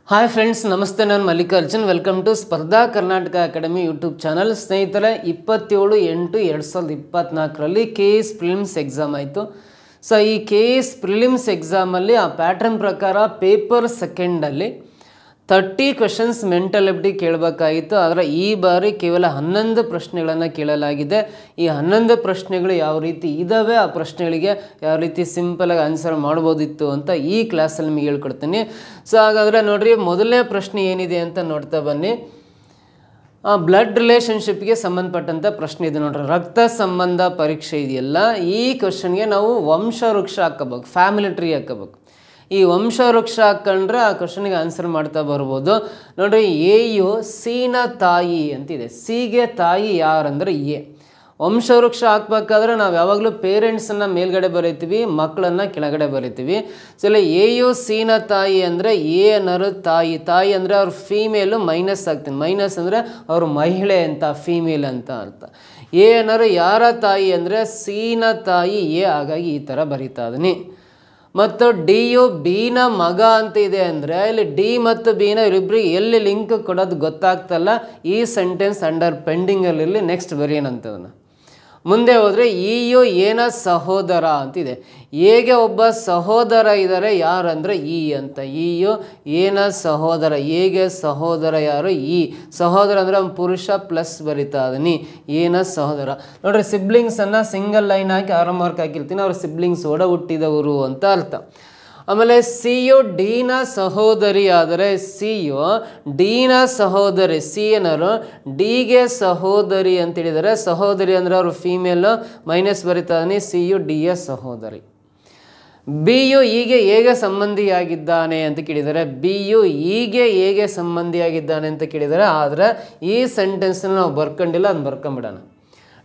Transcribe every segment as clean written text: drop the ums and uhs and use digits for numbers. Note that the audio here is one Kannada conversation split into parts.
ಹಾಯ್ ಫ್ರೆಂಡ್ಸ್, ನಮಸ್ತೆ. ನಾನು ಮಲ್ಲಿಕಾರ್ಜುನ್. ವೆಲ್ಕಮ್ ಟು ಸ್ಪರ್ಧಾ ಕರ್ನಾಟಕ ಅಕಾಡೆಮಿ ಯೂಟ್ಯೂಬ್ ಚಾನಲ್. ಸ್ನೇಹಿತರೆ, 27/8/2024 KS ಪ್ರಿಲಿಮ್ಸ್ ಎಕ್ಸಾಮ್ ಆಯಿತು. ಸೊ ಈ KS ಪ್ರಿಲಿಮ್ಸ್ ಎಕ್ಸಾಮಲ್ಲಿ ಆ ಪ್ಯಾಟ್ರನ್ ಪ್ರಕಾರ ಪೇಪರ್ ಸೆಕೆಂಡಲ್ಲಿ 30 ಕ್ವೆಶನ್ಸ್ ಮೆಂಟಲ್ ಎಬಿಲಿಟಿ ಕೇಳಬೇಕಾಗಿತ್ತು. ಆದರೆ ಈ ಬಾರಿ ಕೇವಲ 11 ಪ್ರಶ್ನೆಗಳನ್ನು ಕೇಳಲಾಗಿದೆ. ಈ 11 ಪ್ರಶ್ನೆಗಳು ಯಾವ ರೀತಿ ಇದ್ದಾವೆ, ಆ ಪ್ರಶ್ನೆಗಳಿಗೆ ಯಾವ ರೀತಿ ಸಿಂಪಲಾಗಿ ಆನ್ಸರ್ ಮಾಡ್ಬೋದಿತ್ತು ಅಂತ ಈ ಕ್ಲಾಸಲ್ಲಿ ನಿಮಗೆ ಹೇಳ್ಕೊಡ್ತೀನಿ. ಸೊ ಹಾಗಾದರೆ ನೋಡಿರಿ, ಮೊದಲನೇ ಪ್ರಶ್ನೆ ಏನಿದೆ ಅಂತ ನೋಡ್ತಾ ಬನ್ನಿ. ಬ್ಲಡ್ ರಿಲೇಷನ್ಶಿಪ್ಗೆ ಸಂಬಂಧಪಟ್ಟಂಥ ಪ್ರಶ್ನೆ ಇದೆ ನೋಡ್ರಿ. ರಕ್ತ ಸಂಬಂಧ ಪರೀಕ್ಷೆ ಇದೆಯಲ್ಲ, ಈ ಕ್ವಶನ್ಗೆ ನಾವು ವಂಶವೃಕ್ಷ ಹಾಕೋಬೇಕು, ಫ್ಯಾಮಿಲಿ ಟ್ರೀ ಹಾಕೋಬೇಕು. ಈ ವಂಶವೃಕ್ಷ ಹಾಕೊಂಡ್ರೆ ಆ ಕ್ವಶನ್ಗೆ ಆನ್ಸರ್ ಮಾಡ್ತಾ ಬರ್ಬೋದು. ನೋಡ್ರಿ, ಎಯು ಸಿನ ತಾಯಿ ಅಂತಿದೆ. ಸಿಗೆ ತಾಯಿ ಯಾರಂದ್ರೆ ಎ. ವಂಶವೃಕ್ಷ ಹಾಕ್ಬೇಕಾದ್ರೆ ನಾವು ಯಾವಾಗಲೂ ಪೇರೆಂಟ್ಸನ್ನು ಮೇಲ್ಗಡೆ ಬರೀತೀವಿ, ಮಕ್ಕಳನ್ನು ಕೆಳಗಡೆ ಬರೀತೀವಿ. ಸೊ ಇಲ್ಲಿ ಎಯು ಸಿನ ತಾಯಿ ಅಂದರೆ ಎ ಅನ್ನೋರು ತಾಯಿ. ತಾಯಿ ಅಂದರೆ ಅವ್ರ ಫೀಮೇಲು ಮೈನಸ್ ಆಗ್ತೀನಿ. ಮೈನಸ್ ಅಂದರೆ ಅವರು ಮಹಿಳೆ ಅಂತ, ಫೀಮೇಲ್ ಅಂತ ಅರ್ಥ. ಎ ಅನ್ನೋರು ಯಾರ ತಾಯಿ ಅಂದರೆ ಸಿನ ತಾಯಿ ಎ. ಹಾಗಾಗಿ ಈ ಥರ ಬರೀತಾ ಇದೀನಿ. ಮತ್ತು ಡಿ ಯು ಬಿನ ಮಗ ಅಂತ ಇದೆ ಅಂದರೆ ಇಲ್ಲಿ ಡಿ ಮತ್ತು ಬಿನ ಇವರಿಬ್ಬರಿಗೆ ಎಲ್ಲಿ ಲಿಂಕ್ ಕೊಡೋದು ಗೊತ್ತಾಗ್ತಲ್ಲ. ಈ ಸೆಂಟೆನ್ಸ್ ಅಂಡರ್ ಪೆಂಡಿಂಗಲ್ಲಿ ನೆಕ್ಸ್ಟ್ ಬರೆಯೋಣಂತದನ್ನು. ಮುಂದೆ ಹೋದರೆ ಇಯು ಏನ ಸಹೋದರ ಅಂತಿದೆ. ಹೇಗೆ ಒಬ್ಬ ಸಹೋದರ ಇದ್ದಾರೆ, ಯಾರಂದರೆ ಇ ಅಂತ. ಇಯು ಏನ ಸಹೋದರ, ಹೇಗೆ ಸಹೋದರ ಯಾರು? ಈ ಸಹೋದರ ಅಂದರೆ ಪುರುಷ ಪ್ಲಸ್ ಬರಿತಾ ಇದೀನಿ, ಏನ ಸಹೋದರ. ನೋಡ್ರಿ, ಸಿಬ್ಲಿಂಗ್ಸನ್ನು ಸಿಂಗಲ್ ಲೈನ್ ಹಾಕಿ ಆರೋ ಮಾರ್ಕ್ ಹಾಕಿರ್ತೀನಿ. ಅವ್ರ ಸಿಬ್ಲಿಂಗ್ಸ್ ಒಡ ಹುಟ್ಟಿದವರು ಅಂತ ಅರ್ಥ. ಆಮೇಲೆ ಸಿ ಯು ಡಿನ ಸಹೋದರಿ ಆದರೆ ಸಿ ಯು ಡಿನ ಸಹೋದರಿ. ಸಿ ಏನರು ಡಿಗೆ ಸಹೋದರಿ ಅಂತ ಹೇಳಿದರೆ, ಸಹೋದರಿ ಅಂದರೆ ಅವರು ಫೀಮೇಲು ಮೈನಸ್ ಬರಿತಾನೆ. ಸಿ ಯು ಡಿಯ ಸಹೋದರಿ. ಬಿ ಯು ಹೀಗೆ ಹೇಗೆ ಸಂಬಂಧಿಯಾಗಿದ್ದಾನೆ ಅಂತ ಕೇಳಿದರೆ, ಬಿ ಯು ಹೀಗೆ ಹೇಗೆ ಸಂಬಂಧಿಯಾಗಿದ್ದಾನೆ ಅಂತ ಕೇಳಿದರೆ, ಆದರೆ ಈ ಸೆಂಟೆನ್ಸ್ನ ನಾವು ಬರ್ಕೊಂಡಿಲ್ಲ, ಅದನ್ನ ಬರ್ಕೊಂಬಿಡೋಣ.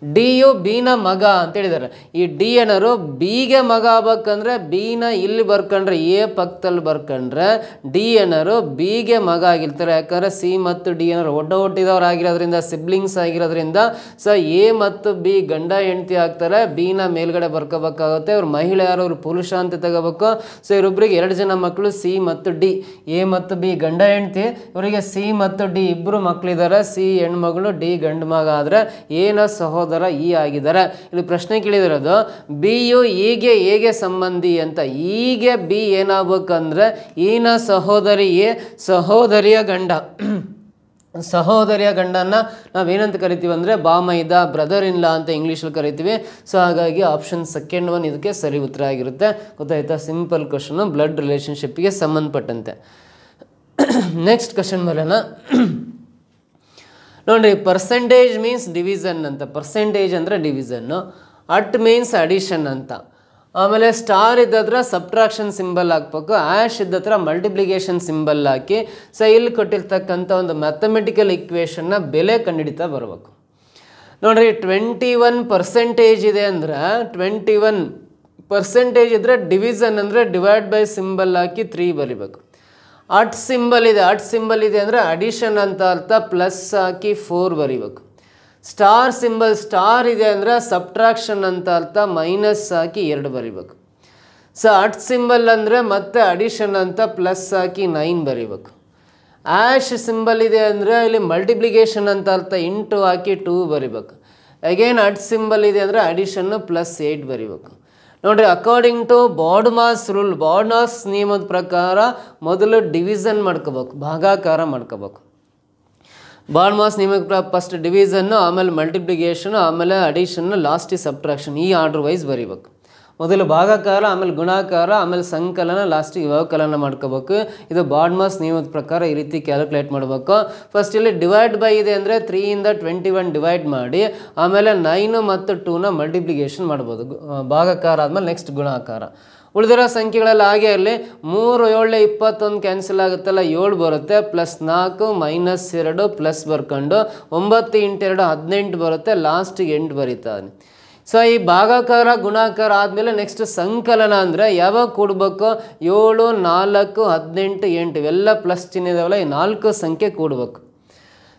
ಡಿ ಯು ಬಿನ ಮಗ ಅಂತ ಹೇಳಿದ್ದಾರೆ. ಈ ಡಿ ಏನಾರು ಬಿಗೆ ಮಗ ಆಗ್ಬೇಕಂದ್ರೆ ಬಿನ ಇಲ್ಲಿ ಬರ್ಕೊಂಡ್ರೆ, ಎ ಪಕ್ಕದಲ್ಲಿ ಬರ್ಕೊಂಡ್ರೆ ಡಿ ಏನಾರು ಬಿಗೆ ಮಗ ಆಗಿರ್ತಾರೆ. ಯಾಕಂದರೆ ಸಿ ಮತ್ತು ಡಿ ಏನಾರು ಒಡ್ಡೋಟ್ಟಿದವ್ರು ಆಗಿರೋದ್ರಿಂದ, ಸಿಬ್ಲಿಂಗ್ಸ್ ಆಗಿರೋದ್ರಿಂದ, ಸೊ ಎ ಮತ್ತು ಬಿ ಗಂಡ ಹೆಂಡತಿ ಆಗ್ತಾರೆ. ಬಿನ ಮೇಲ್ಗಡೆ ಬರ್ಕೋಬೇಕಾಗುತ್ತೆ. ಅವ್ರು ಮಹಿಳೆ ಯಾರು, ಅವ್ರು ಪುರುಷ ಅಂತ ತಗೋಬೇಕು. ಸೊ ಇವರಿಬ್ಬರಿಗೆ 2 ಜನ ಮಕ್ಕಳು, ಸಿ ಮತ್ತು ಡಿ. ಎ ಮತ್ತು ಬಿ ಗಂಡ ಹೆಂಡತಿ, ಇವರಿಗೆ ಸಿ ಮತ್ತು ಡಿ ಇಬ್ಬರು ಮಕ್ಕಳಿದ್ದಾರೆ. ಸಿ ಹೆಣ್ಮಗಳು, ಡಿ ಗಂಡು ಮಗ ಆದರೆ ಏನ ಸಹೋದರ ಈ ಆಗಿದ್ದಾರೆ. ಇಲ್ಲಿ ಪ್ರಶ್ನೆ ಕೇಳಿದಿರೋದು ಬಿ ಯು ಹೀಗೆ ಹೇಗೆ ಸಂಬಂಧಿ ಅಂತ. ಹೀಗೆ ಬಿ ಏನಾಗಬೇಕಂದ್ರೆ ಈನ ಸಹೋದರಿ ಎ, ಸಹೋದರಿಯ ಗಂಡ. ಸಹೋದರಿಯ ಗಂಡನ್ನ ನಾವೇನಂತ ಕರಿತೀವಿ ಅಂದರೆ ಬಾಮೈದ, ಬ್ರದರ್ ಇನ್ ಲಾ ಅಂತ ಇಂಗ್ಲೀಷಲ್ಲಿ ಕರಿತೀವಿ. ಸೊ ಹಾಗಾಗಿ ಆಪ್ಷನ್ ಸೆಕೆಂಡ್ ಒನ್ ಇದಕ್ಕೆ ಸರಿ ಉತ್ತರ ಆಗಿರುತ್ತೆ. ಗೊತ್ತಾಯ್ತಾ? ಸಿಂಪಲ್ ಕ್ವಶನು, ಬ್ಲಡ್ ರಿಲೇಷನ್ಶಿಪ್ಗೆ ಸಂಬಂಧಪಟ್ಟಂತೆ. ನೆಕ್ಸ್ಟ್ ಕ್ವಶನ್ ಬರೋಣ. ನೋಡಿರಿ, ಪರ್ಸೆಂಟೇಜ್ ಮೀನ್ಸ್ ಡಿವಿಷನ್ ಅಂತ. ಪರ್ಸೆಂಟೇಜ್ ಅಂದರೆ ಡಿವಿಷನ್ನು. ಅಟ್ ಮೀನ್ಸ್ ಅಡಿಷನ್ ಅಂತ. ಆಮೇಲೆ ಸ್ಟಾರ್ ಇದ್ದತ್ರ ಸಬ್ಟ್ರಾಕ್ಷನ್ ಸಿಂಬಲ್ ಹಾಕ್ಬೇಕು. ಆ್ಯಶ್ ಇದ್ದತ್ರ ಮಲ್ಟಿಪ್ಲಿಕೇಶನ್ ಸಿಂಬಲ್ ಹಾಕಿ ಸೊ ಇಲ್ಲಿ ಕೊಟ್ಟಿರ್ತಕ್ಕಂಥ ಒಂದು ಮ್ಯಾಥಮೆಟಿಕಲ್ ಇಕ್ವೇಷನ್ನ ಬೆಲೆ ಕಂಡುಹಿಡಿತಾ ಬರಬೇಕು. ನೋಡಿರಿ, 21% ಇದೆ ಅಂದರೆ 21% ಇದ್ದರೆ ಡಿವಿಷನ್ ಅಂದರೆ ಡಿವೈಡ್ ಬೈ ಸಿಂಬಲ್ ಹಾಕಿ 3 ಬರಿಬೇಕು. ಅಟ್ ಸಿಂಬಲ್ ಇದೆ, ಅಟ್ ಸಿಂಬಲ್ ಇದೆ ಅಂದರೆ ಅಡಿಷನ್ ಅಂತ ಅರ್ಥ, ಪ್ಲಸ್ ಹಾಕಿ 4 ಬರಿಬೇಕು. ಸ್ಟಾರ್ ಸಿಂಬಲ್, ಸ್ಟಾರ್ ಇದೆ ಅಂದರೆ ಸಬ್ಟ್ರಾಕ್ಷನ್ ಅಂತ ಅರ್ಥ, ಮೈನಸ್ ಹಾಕಿ 2 ಬರಿಬೇಕು. ಸೊ ಅಟ್ ಸಿಂಬಲ್ ಅಂದರೆ ಮತ್ತೆ ಅಡಿಷನ್ ಅಂತ ಪ್ಲಸ್ ಹಾಕಿ 9 ಬರಿಬೇಕು. ಆ್ಯಶ್ ಸಿಂಬಲ್ ಇದೆ ಅಂದರೆ ಇಲ್ಲಿ ಮಲ್ಟಿಪ್ಲಿಕೇಶನ್ ಅಂತ ಅರ್ಥ, ಇಂಟು ಹಾಕಿ 2 ಬರಿಬೇಕು. ಅಗೇನ್ ಅಟ್ ಸಿಂಬಲ್ ಇದೆ ಅಂದರೆ ಅಡಿಷನ್ನು ಪ್ಲಸ್ 8 ಬರಿಬೇಕು. ನೋಡಿರಿ, according to BODMAS rule, BODMAS ನಿಯಮದ ಪ್ರಕಾರ ಮೊದಲು ಡಿವಿಷನ್ ಮಾಡ್ಕೋಬೇಕು, ಭಾಗಾಕಾರ ಮಾಡ್ಕೋಬೇಕು. ಬಾಡ್ಮಾಸ್ ನಿಯಮಕ್ಕೆ ಫಸ್ಟ್ ಡಿವಿಷನ್ನು, ಆಮೇಲೆ ಮಲ್ಟಿಪ್ಲಿಕೇಶನು, ಆಮೇಲೆ ಅಡಿಷನ್ನು, ಲಾಸ್ಟಿಗೆ ಸಬ್ಟ್ರಾಕ್ಷನ್. ಈ ಆರ್ಡರ್ ವೈಸ್ ಬರೀಬೇಕು. ಮೊದಲು ಭಾಗಾಕಾರ, ಆಮೇಲೆ ಗುಣಾಕಾರ, ಆಮೇಲೆ ಸಂಕಲನ, ಲಾಸ್ಟಿಗೆ ವ್ಯವಕಲನ ಮಾಡ್ಕೋಬೇಕು. ಇದು ಬಾಡ್ಮಾಸ್ ನಿಯಮದ ಪ್ರಕಾರ ಈ ರೀತಿ ಕ್ಯಾಲ್ಕುಲೇಟ್ ಮಾಡಬೇಕು. ಫಸ್ಟ್ ಇಲ್ಲಿ ಡಿವೈಡ್ ಬೈ ಇದೆ ಅಂದರೆ 3ಇಂದ 21 ಡಿವೈಡ್ ಮಾಡಿ, ಆಮೇಲೆ 9 ಮತ್ತು 2ನ ಮಲ್ಟಿಪ್ಲಿಕೇಶನ್ ಮಾಡ್ಬೋದು. ಭಾಗಾಕಾರ ಆದಮೇಲೆ ನೆಕ್ಸ್ಟ್ ಗುಣಾಕಾರ. ಉಳಿದಿರೋ ಸಂಖ್ಯೆಗಳಲ್ಲಿ ಹಾಗೆ ಇರಲಿ. 3 7 21 ಕ್ಯಾನ್ಸಲ್ ಆಗುತ್ತಲ್ಲ, 7 ಬರುತ್ತೆ. ಪ್ಲಸ್ 4 ಮೈನಸ್ 2 ಪ್ಲಸ್ ಬರ್ಕೊಂಡು 9 × 2 18 ಬರುತ್ತೆ. ಲಾಸ್ಟಿಗೆ 8 ಬರೀತಾನೆ. ಸೊ ಈ ಭಾಗಾಕಾರ ಗುಣಾಕಾರ ಆದಮೇಲೆ ನೆಕ್ಸ್ಟ್ ಸಂಕಲನ ಅಂದರೆ ಯಾವಾಗ ಕೂಡಬೇಕು? 7 4 18 8 ಇವೆಲ್ಲ ಪ್ಲಸ್ ಚಿಹ್ನೆ ಇದಾವಲ್ಲ, ಈ 4 ಸಂಖ್ಯೆ ಕೂಡಬೇಕು.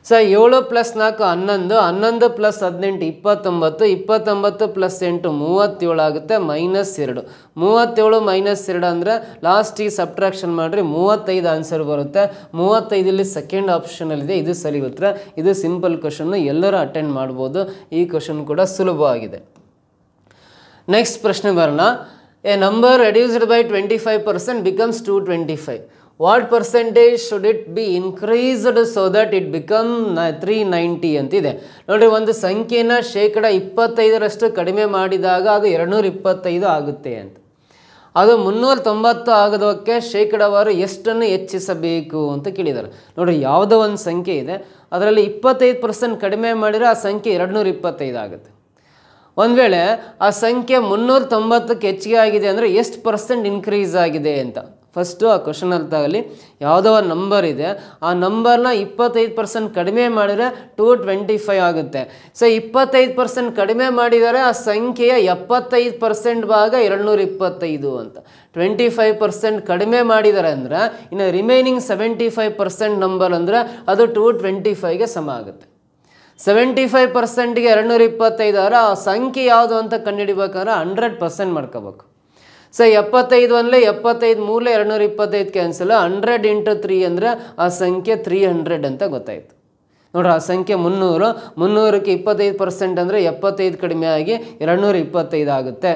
ಸೊ 7 + 4 11, 11 + 18 29, 29 + 8 37 ಆಗುತ್ತೆ, -2. 37 - 2 ಅಂದರೆ ಲಾಸ್ಟಿಗೆ ಸಬ್ಟ್ರಾಕ್ಷನ್ ಮಾಡಿರಿ 35 ಆನ್ಸರ್ ಬರುತ್ತೆ. 35 ಇಲ್ಲಿ ಸೆಕೆಂಡ್ ಆಪ್ಷನಲ್ಲಿದೆ, ಇದು ಸರಿ ಉತ್ತರ. ಇದು ಸಿಂಪಲ್ ಕ್ವಶನ್ನು, ಎಲ್ಲರೂ ಅಟೆಂಡ್ ಮಾಡ್ಬೋದು. ಈ ಕ್ವಶನ್ ಕೂಡ ಸುಲಭವಾಗಿದೆ. ನೆಕ್ಸ್ಟ್ ಪ್ರಶ್ನೆ ಬರೋಣ. A number reduced by 25% becomes 225. What percentage should it be increased so that it become 390 ಅಂತಿದೆ. ನೋಡಿರಿ, ಒಂದು ಸಂಖ್ಯೆನ 25% ಕಡಿಮೆ ಮಾಡಿದಾಗ ಅದು 225 ಆಗುತ್ತೆ ಅಂತ. ಅದು 390 ಆಗೋದಕ್ಕೆ ಶೇಕಡಾವಾರು ಎಷ್ಟನ್ನು ಹೆಚ್ಚಿಸಬೇಕು ಅಂತ ಕೇಳಿದ್ದಾರೆ. ನೋಡಿರಿ, ಯಾವುದೋ ಒಂದು ಸಂಖ್ಯೆ ಇದೆ, ಅದರಲ್ಲಿ 25% ಕಡಿಮೆ ಮಾಡಿದರೆ ಆ ಸಂಖ್ಯೆ 225 ಆಗುತ್ತೆ. ಒಂದು ವೇಳೆ ಆ ಸಂಖ್ಯೆ 390ಕ್ಕೆ ಹೆಚ್ಚಿಗೆ ಆಗಿದೆ ಅಂದರೆ ಎಷ್ಟು % ಇನ್ಕ್ರೀಸ್ ಆಗಿದೆ ಅಂತ ಫಸ್ಟು ಆ ಕ್ವಶನ್ ಅರ್ಥ ಆಗಲಿ. ಯಾವುದೋ ಒಂದು ನಂಬರ್ ಇದೆ, ಆ ನಂಬರ್ನ 25% ಕಡಿಮೆ ಮಾಡಿದರೆ 225 ಆಗುತ್ತೆ. ಸೊ 25% ಕಡಿಮೆ ಮಾಡಿದರೆ ಆ ಸಂಖ್ಯೆಯ 75% ಭಾಗ 225 ಅಂತ. 25% ಕಡಿಮೆ ಮಾಡಿದ್ದಾರೆ ಅಂದರೆ ಇನ್ನು ರಿಮೈನಿಂಗ್ 75% ನಂಬರ್ ಅಂದರೆ ಅದು 225ಗೆ ಸಮ ಆಗುತ್ತೆ. 75%ಗೆ 225 ಆದರೆ ಆ ಸಂಖ್ಯೆ ಯಾವುದು ಅಂತ ಕಂಡುಹಿಡಿಬೇಕಾದ್ರೆ 100% ಮಾಡ್ಕೋಬೇಕು. ಸೊ 75 ಅಂದರೆ 75 ಮೂಲೆ 225 ಕ್ಯಾನ್ಸಲ್, 100 × 3 ಅಂದರೆ ಆ ಸಂಖ್ಯೆ 300 ಅಂತ ಗೊತ್ತಾಯಿತು. ನೋಡ್ರಿ, ಆ ಸಂಖ್ಯೆ 300, 300ಕ್ಕೆ 25% ಅಂದರೆ 75 ಕಡಿಮೆ ಆಗಿ 225 ಆಗುತ್ತೆ.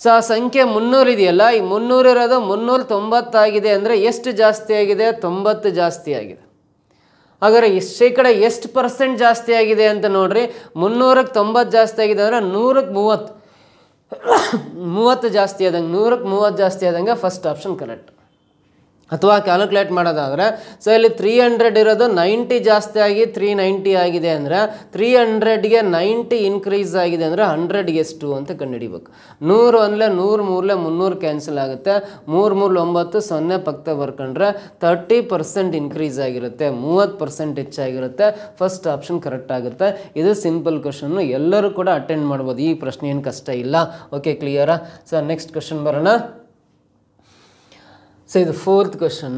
ಸೊ ಆ ಸಂಖ್ಯೆ 300 ಇದೆಯಲ್ಲ, ಈ 300 ಇರೋದು 390 ಆಗಿದೆ ಅಂದರೆ ಎಷ್ಟು ಜಾಸ್ತಿ ಆಗಿದೆ? 90 ಜಾಸ್ತಿ ಆಗಿದೆ. ಹಾಗಾದರೆ ಶೇಕಡ ಎಷ್ಟು % ಜಾಸ್ತಿ ಆಗಿದೆ ಅಂತ ನೋಡ್ರಿ. 300ಕ್ಕೆ 90 ಜಾಸ್ತಿ ಆಗಿದೆ ಅಂದರೆ 100ಕ್ಕೆ 30 ಜಾಸ್ತಿ ಆದಂಗೆ, 100ಕ್ಕೆ 30 ಜಾಸ್ತಿ ಆದಂಗೆ ಫಸ್ಟ್ ಆಪ್ಷನ್ ಕರೆಕ್ಟ್. ಅಥವಾ ಕ್ಯಾಲ್ಕುಲೇಟ್ ಮಾಡೋದಾದರೆ, ಸೊ ಇಲ್ಲಿ 300 ಇರೋದು 90 ಜಾಸ್ತಿ ಆಗಿ 390 ಆಗಿದೆ ಅಂದರೆ 300ಗೆ 90 ಇನ್ಕ್ರೀಸ್ ಆಗಿದೆ ಅಂದರೆ 100ಗೆ ಎಷ್ಟು ಅಂತ ಕಂಡುಹಿಡಿಬೇಕು. 100 ಅಂದರೆ 100 ಮೂರಲೆ 300 ಕ್ಯಾನ್ಸಲ್ ಆಗುತ್ತೆ, 3 3 9 0 ಪಕ್ಕ ಬರ್ಕೊಂಡ್ರೆ 30% ಇನ್ಕ್ರೀಸ್ ಆಗಿರುತ್ತೆ, 30% ಹೆಚ್ಚಾಗಿರುತ್ತೆ. ಫಸ್ಟ್ ಆಪ್ಷನ್ ಕರೆಕ್ಟ್ ಆಗುತ್ತೆ. ಇದು ಸಿಂಪಲ್ ಕ್ವಶನ್ನು, ಎಲ್ಲರೂ ಕೂಡ ಅಟೆಂಡ್ ಮಾಡ್ಬೋದು. ಈ ಪ್ರಶ್ನೆ ಏನು ಕಷ್ಟ ಇಲ್ಲ. ಓಕೆ, ಕ್ಲಿಯರಾ? ಸೊ ನೆಕ್ಸ್ಟ್ ಕ್ವಶನ್ ಬರೋಣ. So the fourth question,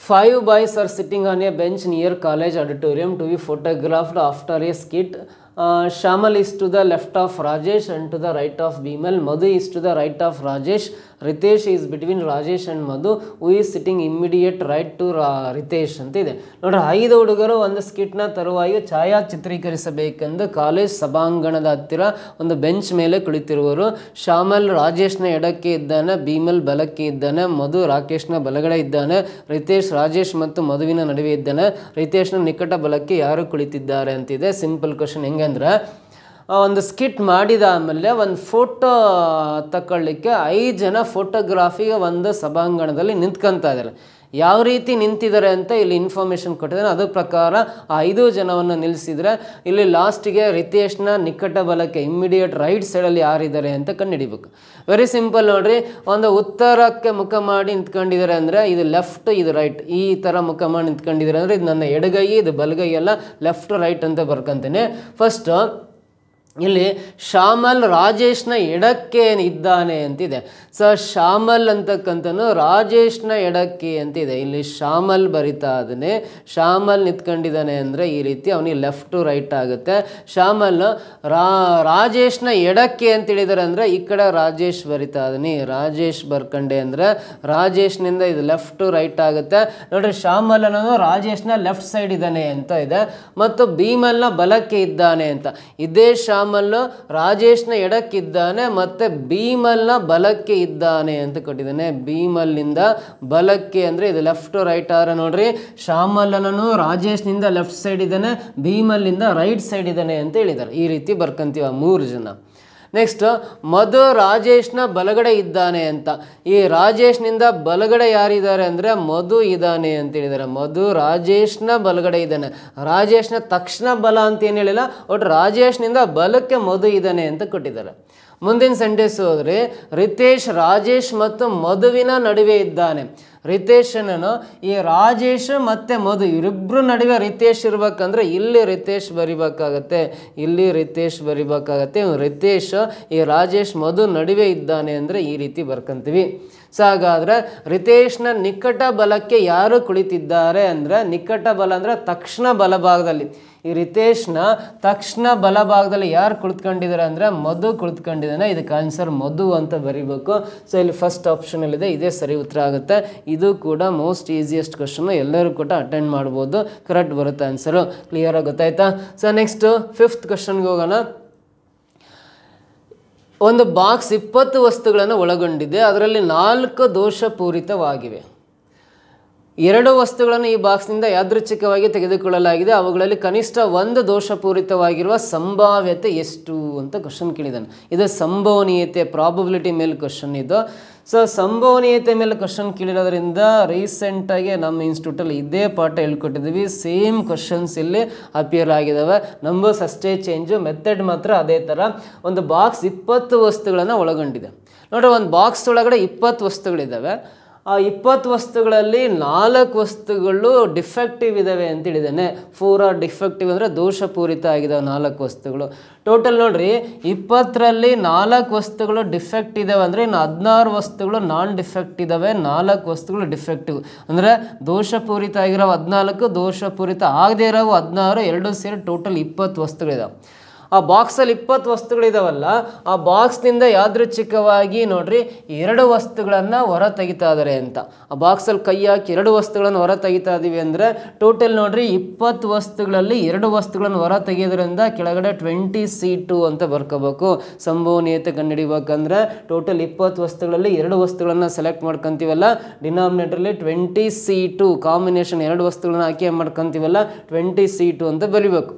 5 boys are sitting on a bench near college auditorium to be photographed after a skit. Shamal is to the left of Rajesh and to the right of Bimal. Madhu is to the right of Rajesh. Ritesh is between Rajesh and Madhu, who is sitting immediate right to Ritesh ಅಂತ ಇದೆ. ನೋಡ್ರಿ, 5 ಹುಡುಗರು ಒಂದು ಸ್ಕಿಟ್ನ ತರುವಾಯ ಛಾಯಾ ಚಿತ್ರೀಕರಿಸಬೇಕೆಂದು ಕಾಲೇಜ್ ಸಭಾಂಗಣದ ಹತ್ತಿರ ಒಂದು ಬೆಂಚ್ ಮೇಲೆ ಕುಳಿತಿರುವರು. ಶ್ಯಾಮಲ್ ರಾಜೇಶ್ನ ಎಡಕ್ಕೆ ಇದ್ದಾನೆ, ಭೀಮಲ್ ಬಲಕ್ಕೆ ಇದ್ದಾನೆ, ಮಧು ರಾಕೇಶ್ನ ಬಲಗಡೆ ಇದ್ದಾನೆ, ರಿತೇಶ್ ರಾಜೇಶ್ ಮತ್ತು ಮಧುವಿನ ನಡುವೆ ಇದ್ದಾನೆ. ರಿತೇಶ್ನ ನಿಕಟ ಬಲಕ್ಕೆ ಯಾರು ಕುಳಿತಿದ್ದಾರೆ ಅಂತಿದೆ. Simple question. ಹೆಂಗಂದ್ರೆ, ಒಂದು ಸ್ಕಿಟ್ ಮಾಡಿದ ಆಮೇಲೆ ಒಂದು ಫೋಟೋ ತಗೊಳ್ಳಿಕ್ಕೆ 5 ಜನ ಫೋಟೋಗ್ರಾಫಿಗೆ ಒಂದು ಸಭಾಂಗಣದಲ್ಲಿ ನಿಂತ್ಕೊತಾ ಇದ್ದಾರೆ. ಯಾವ ರೀತಿ ನಿಂತಿದ್ದಾರೆ ಅಂತ ಇಲ್ಲಿ ಇನ್ಫಾರ್ಮೇಷನ್ ಕೊಟ್ಟಿದ್ದಾರೆ. ಅದ್ರ ಪ್ರಕಾರ ಆ 5 ಜನವನ್ನು ನಿಲ್ಲಿಸಿದರೆ ಇಲ್ಲಿ ಲಾಸ್ಟಿಗೆ ರಿತೇಶ್ನ ನಿಕಟ ಬಲಕ್ಕೆ ಇಮ್ಮಿಡಿಯೇಟ್ ರೈಟ್ ಸೈಡಲ್ಲಿ ಯಾರಿದ್ದಾರೆ ಅಂತ ಕಂಡುಹಿಡಿಬೇಕು. ವೆರಿ ಸಿಂಪಲ್ ನೋಡ್ರಿ. ಒಂದು ಉತ್ತರಕ್ಕೆ ಮುಖ ಮಾಡಿ ನಿಂತ್ಕೊಂಡಿದ್ದಾರೆ ಅಂದರೆ ಇದು ಲೆಫ್ಟ್, ಇದು ರೈಟ್. ಈ ಥರ ಮುಖ ಮಾಡಿ ನಿಂತ್ಕೊಂಡಿದ್ದಾರೆ ಅಂದರೆ ಇದು ನನ್ನ ಎಡಗೈ, ಇದು ಬಲಗೈ ಎಲ್ಲ ಲೆಫ್ಟ್ ರೈಟ್ ಅಂತ ಬರ್ಕೊಂತೇನೆ. ಫಸ್ಟು ಇಲ್ಲಿ ಶ್ಯಾಮಲ್ ರಾಜೇಶ್ನ ಎಡಕ್ಕೆ ಇದ್ದಾನೆ ಅಂತಿದೆ. ಸೊ ಶ್ಯಾಮಲ್ ಅಂತಕ್ಕಂಥನು ರಾಜೇಶ್ನ ಎಡಕ್ಕೆ ಅಂತಿದೆ. ಇಲ್ಲಿ ಶ್ಯಾಮಲ್ ಬರಿತಾ ಇದ್ದಾನೆ, ಶ್ಯಾಮಲ್ ನಿಂತ್ಕೊಂಡಿದ್ದಾನೆ ಅಂದರೆ ಈ ರೀತಿ ಅವನಿಗೆ ಲೆಫ್ಟ್ ಟು ರೈಟ್ ಆಗುತ್ತೆ. ಶ್ಯಾಮಲ್ ರಾಜೇಶ್ನ ಎಡಕ್ಕೆ ಅಂತ ಹೇಳಿದಾರೆ ಅಂದರೆ ಈ ಕಡೆ ರಾಜೇಶ್ ಬರಿತಾ ಇದ್ದಾನೆ, ರಾಜೇಶ್ ಬರ್ಕಂಡೆ ಅಂದರೆ ರಾಜೇಶ್ನಿಂದ ಇದು ಲೆಫ್ಟ್ ಟು ರೈಟ್ ಆಗುತ್ತೆ. ನೋಡ್ರಿ, ಶ್ಯಾಮಲ್ ಅನ್ನೋದು ರಾಜೇಶ್ನ ಲೆಫ್ಟ್ ಸೈಡ್ ಇದ್ದಾನೆ ಅಂತ ಇದೆ, ಮತ್ತು ಭೀಮಲ್ನ ಬಲಕ್ಕೆ ಇದ್ದಾನೆ ಅಂತ. ಇದೇ ಶ್ಯಾಮಲ್ಲು ರಾಜೇಶ್ನ ಎಡಕ್ಕಿದ್ದಾನೆ ಮತ್ತು ಭೀಮಲ್ನ ಬಲಕ್ಕೆ ಇದ್ದಾನೆ ಅಂತ ಕೊಟ್ಟಿದ್ದಾನೆ. ಭೀಮಲ್ನಿಂದ ಬಲಕ್ಕೆ ಅಂದರೆ ಇದು ಲೆಫ್ಟ್ ರೈಟ್ ಆದ್ರೆ ನೋಡ್ರಿ, ಶ್ಯಾಮಲ್ಲನೂ ರಾಜೇಶ್ನಿಂದ ಲೆಫ್ಟ್ ಸೈಡ್ ಇದ್ದಾನೆ, ಭೀಮಲ್ನಿಂದ ರೈಟ್ ಸೈಡ್ ಇದ್ದಾನೆ ಅಂತ ಹೇಳಿದ್ದಾರೆ. ಈ ರೀತಿ ಬರ್ಕೊಂತೀವ 3 ಜನ. ನೆಕ್ಸ್ಟ್, ಮಧು ರಾಜೇಶ್ನ ಬಲಗಡೆ ಇದ್ದಾನೆ ಅಂತ. ಈ ರಾಜೇಶ್ನಿಂದ ಬಲಗಡೆ ಯಾರಿದ್ದಾರೆ ಅಂದರೆ ಮಧು ಇದ್ದಾನೆ ಅಂತ ಹೇಳಿದ್ದಾರೆ. ಮಧು ರಾಜೇಶ್ನ ಬಲಗಡೆ ಇದ್ದಾನೆ. ರಾಜೇಶ್ನ ತಕ್ಷಣ ಬಲ ಅಂತ ಏನು ಹೇಳಿಲ್ಲ, ಒಟ್ಟು ರಾಜೇಶ್ನಿಂದ ಬಲಕ್ಕೆ ಮಧು ಇದ್ದಾನೆ ಅಂತ ಕೊಟ್ಟಿದ್ದಾರೆ. ಮುಂದಿನ ಸೆಂಟೆನ್ಸ್ ಹೋದರೆ, ರಿತೇಶ್ ರಾಜೇಶ್ ಮತ್ತು ಮಧುವಿನ ನಡುವೆ ಇದ್ದಾನೆ. ರಿತೇಶನನು ಈ ರಾಜೇಶ್ ಮತ್ತು ಮಧು ಇವರಿಬ್ಬರು ನಡುವೆ ರಿತೇಶ್ ಇರ್ಬೇಕಂದ್ರೆ ಇಲ್ಲಿ ರಿತೇಶ್ ಬರಿಬೇಕಾಗತ್ತೆ, ಇಲ್ಲಿ ರಿತೇಶ್ ಬರಿಬೇಕಾಗತ್ತೆ. ರಿತೇಶ್ ಈ ರಾಜೇಶ್ ಮಧು ನಡುವೆ ಇದ್ದಾನೆ ಅಂದರೆ ಈ ರೀತಿ ಬರ್ಕೊಂತೀವಿ. ಸೊ ಹಾಗಾದರೆ ರಿತೇಶ್ನ ನಿಕಟ ಬಲಕ್ಕೆ ಯಾರು ಕುಳಿತಿದ್ದಾರೆ ಅಂದರೆ, ನಿಕಟ ಬಲ ಅಂದರೆ ತಕ್ಷಣ ಬಲಭಾಗದಲ್ಲಿ, ಈ ರಿತೇಶ್ನ ತಕ್ಷಣ ಬಲಭಾಗದಲ್ಲಿ ಯಾರು ಕುಳಿತುಕೊಂಡಿದ್ದಾರೆ ಅಂದರೆ ಮಧು ಕುಳಿತುಕೊಂಡಿದ್ದಾನೆ. ಇದಕ್ಕೆ ಆನ್ಸರ್ ಮಧು ಅಂತ ಬರೀಬೇಕು. ಸೊ ಇಲ್ಲಿ ಫಸ್ಟ್ ಆಪ್ಷನಲ್ಲಿದೆ, ಇದೇ ಸರಿ ಉತ್ತರ ಆಗುತ್ತೆ. ಇದು ಕೂಡ ಮೋಸ್ಟ್ ಈಸಿಯೆಸ್ಟ್ ಕ್ವಶನ್, ಎಲ್ಲರೂ ಕೂಡ ಅಟೆಂಡ್ ಮಾಡ್ಬೋದು, ಕರೆಕ್ಟ್ ಬರುತ್ತೆ ಆನ್ಸರು. ಕ್ಲಿಯರಾಗಿ ಗೊತ್ತಾಯ್ತಾ? ಸೊ ನೆಕ್ಸ್ಟು 5th ಕ್ವಶನ್ಗೆ ಹೋಗೋಣ. ಒಂದು ಬಾಕ್ಸ್ 20 ವಸ್ತುಗಳನ್ನು ಒಳಗೊಂಡಿದೆ, ಅದರಲ್ಲಿ 4 ದೋಷಪೂರಿತವಾಗಿವೆ. 2 ವಸ್ತುಗಳನ್ನು ಈ ಬಾಕ್ಸ್ನಿಂದ ಯಾದೃಚ್ಛಿಕವಾಗಿ ತೆಗೆದುಕೊಳ್ಳಲಾಗಿದೆ, ಅವುಗಳಲ್ಲಿ ಕನಿಷ್ಠ 1 ದೋಷಪೂರಿತವಾಗಿರುವ ಸಂಭಾವ್ಯತೆ ಎಷ್ಟು ಅಂತ ಕ್ವಶನ್ ಕೇಳಿದ್ದಾನೆ. ಇದು ಸಂಭವನೀಯತೆ ಪ್ರಾಬಬಿಲಿಟಿ ಮೇಲೆ ಕ್ವಶನ್ ಇದು. ಸೊ ಸಂಭವನೀಯತೆ ಮೇಲೆ ಕ್ವಶನ್ ಕೇಳಿರೋದ್ರಿಂದ ರೀಸೆಂಟಾಗಿ ನಮ್ಮ ಇನ್ಸ್ಟಿಟ್ಯೂಟಲ್ಲಿ ಇದೇ ಪಾಠ ಹೇಳ್ಕೊಟ್ಟಿದ್ದೀವಿ. ಸೇಮ್ ಕ್ವಶನ್ಸ್ ಇಲ್ಲಿ ಅಪಿಯರ್ ಆಗಿದ್ದಾವೆ, ನಂಬರ್ಸ್ ಅಷ್ಟೇ ಚೇಂಜು, ಮೆಥಡ್ ಮಾತ್ರ ಅದೇ ಥರ. ಒಂದು ಬಾಕ್ಸ್ 20 ವಸ್ತುಗಳನ್ನು ಒಳಗೊಂಡಿದೆ. ನೋಡ್ರಿ, ಒಂದು ಬಾಕ್ಸ್ ಒಳಗಡೆ 20 ವಸ್ತುಗಳಿದ್ದಾವೆ. ಆ 20 ವಸ್ತುಗಳಲ್ಲಿ 4 ವಸ್ತುಗಳು ಡಿಫೆಕ್ಟಿವ್ ಇದ್ದಾವೆ ಅಂತ ಹೇಳಿದ್ದಾನೆ. 4 ಆರ್ ಡಿಫೆಕ್ಟಿವ್ ಅಂದರೆ ದೋಷಪೂರಿತ ಆಗಿದ್ದಾವೆ 4 ವಸ್ತುಗಳು. ಟೋಟಲ್ ನೋಡ್ರಿ, 20ರಲ್ಲಿ 4 ವಸ್ತುಗಳು ಡಿಫೆಕ್ಟ್ ಇದ್ದಾವೆ ಅಂದರೆ ಇನ್ನು 16 ವಸ್ತುಗಳು ನಾನ್ ಡಿಫೆಕ್ಟ್ ಇದ್ದಾವೆ, 4 ವಸ್ತುಗಳು ಡಿಫೆಕ್ಟಿವ್ ಅಂದರೆ ದೋಷಪೂರಿತ ಆಗಿರೋ 14, ದೋಷಪೂರಿತ ಆಗದೇ ಇರೋ 16, ಎರಡು ಸೇರಿ ಟೋಟಲ್ 20 ವಸ್ತುಗಳಿದಾವೆ. ಆ ಬಾಕ್ಸಲ್ಲಿ 20 ವಸ್ತುಗಳಿದಾವಲ್ಲ, ಆ ಬಾಕ್ಸ್ನಿಂದ ಯಾದೃಚ್ಛಿಕವಾಗಿ ನೋಡ್ರಿ 2 ವಸ್ತುಗಳನ್ನು ಹೊರ ತೆಗಿತಾ ಇದ್ದಾರೆ ಅಂತ. ಆ ಬಾಕ್ಸಲ್ಲಿ ಕೈ ಹಾಕಿ 2 ವಸ್ತುಗಳನ್ನು ಹೊರ ತೆಗಿತಾ ಇದ್ದೀವಿ ಅಂದರೆ ಟೋಟಲ್ ನೋಡ್ರಿ 20 ವಸ್ತುಗಳಲ್ಲಿ 2 ವಸ್ತುಗಳನ್ನು ಹೊರ ತೆಗೆಯೋದ್ರಿಂದ ಕೆಳಗಡೆ 20C2 ಅಂತ ಬರ್ಕೋಬೇಕು. ಸಂಭವನೀಯತೆ ಕಂಡುಹಿಡಿಬೇಕಂದ್ರೆ ಟೋಟಲ್ 20 ವಸ್ತುಗಳಲ್ಲಿ 2 ವಸ್ತುಗಳನ್ನು ಸೆಲೆಕ್ಟ್ ಮಾಡ್ಕೊತೀವಲ್ಲ, ಡಿನಾಮಿನೇಟರ್ಲಿ 20C2 ಕಾಂಬಿನೇಷನ್ 2 ವಸ್ತುಗಳನ್ನ ಆಯ್ಕೆ ಮಾಡ್ಕೊತೀವಲ್ಲ, 20C2 ಅಂತ ಬರಿಬೇಕು.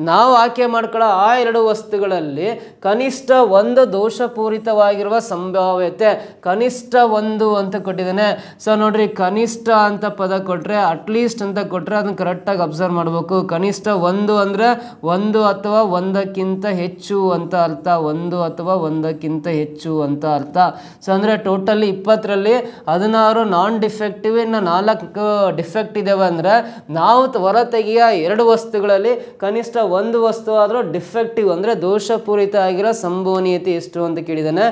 ನಾವು ಆಯ್ಕೆ ಮಾಡ್ಕೊಳ್ಳೋ ಆ 2 ವಸ್ತುಗಳಲ್ಲಿ ಕನಿಷ್ಠ 1 ದೋಷಪೂರಿತವಾಗಿರುವ ಸಂಭಾವ್ಯತೆ ಕನಿಷ್ಠ 1 ಅಂತ ಕೊಟ್ಟಿದ್ದಾನೆ. ಸೊ ನೋಡ್ರಿ, ಕನಿಷ್ಠ ಅಂತ ಪದ ಕೊಟ್ಟರೆ ಅಟ್ಲೀಸ್ಟ್ ಅಂತ ಕೊಟ್ಟರೆ ಅದನ್ನು ಕರೆಕ್ಟಾಗಿ ಅಬ್ಸರ್ವ್ ಮಾಡಬೇಕು. ಕನಿಷ್ಠ 1 ಅಂದರೆ 1 ಅಥವಾ 1ಕ್ಕಿಂತ ಹೆಚ್ಚು ಅಂತ ಅರ್ಥ, 1 ಅಥವಾ 1ಕ್ಕಿಂತ ಹೆಚ್ಚು ಅಂತ ಅರ್ಥ. ಸೊ ಅಂದರೆ ಟೋಟಲಿ 20ರಲ್ಲಿ 16 ನಾನ್ ಡಿಫೆಕ್ಟಿವ್, ಇನ್ನು 4 ಡಿಫೆಕ್ಟ್ ಇದ್ದಾವೆ ಅಂದರೆ ನಾವು ಹೊರ ತೆಗೆಯ 2 ವಸ್ತುಗಳಲ್ಲಿ ಕನಿಷ್ಠ 1 ವಸ್ತು ಆದರೂ ಡಿಫೆಕ್ಟಿವ್ ಅಂದರೆ ದೋಷಪೂರಿತ ಆಗಿರೋ ಸಂಭವನೀಯತೆ ಎಷ್ಟು ಅಂತ ಕೇಳಿದ್ದಾನೆ.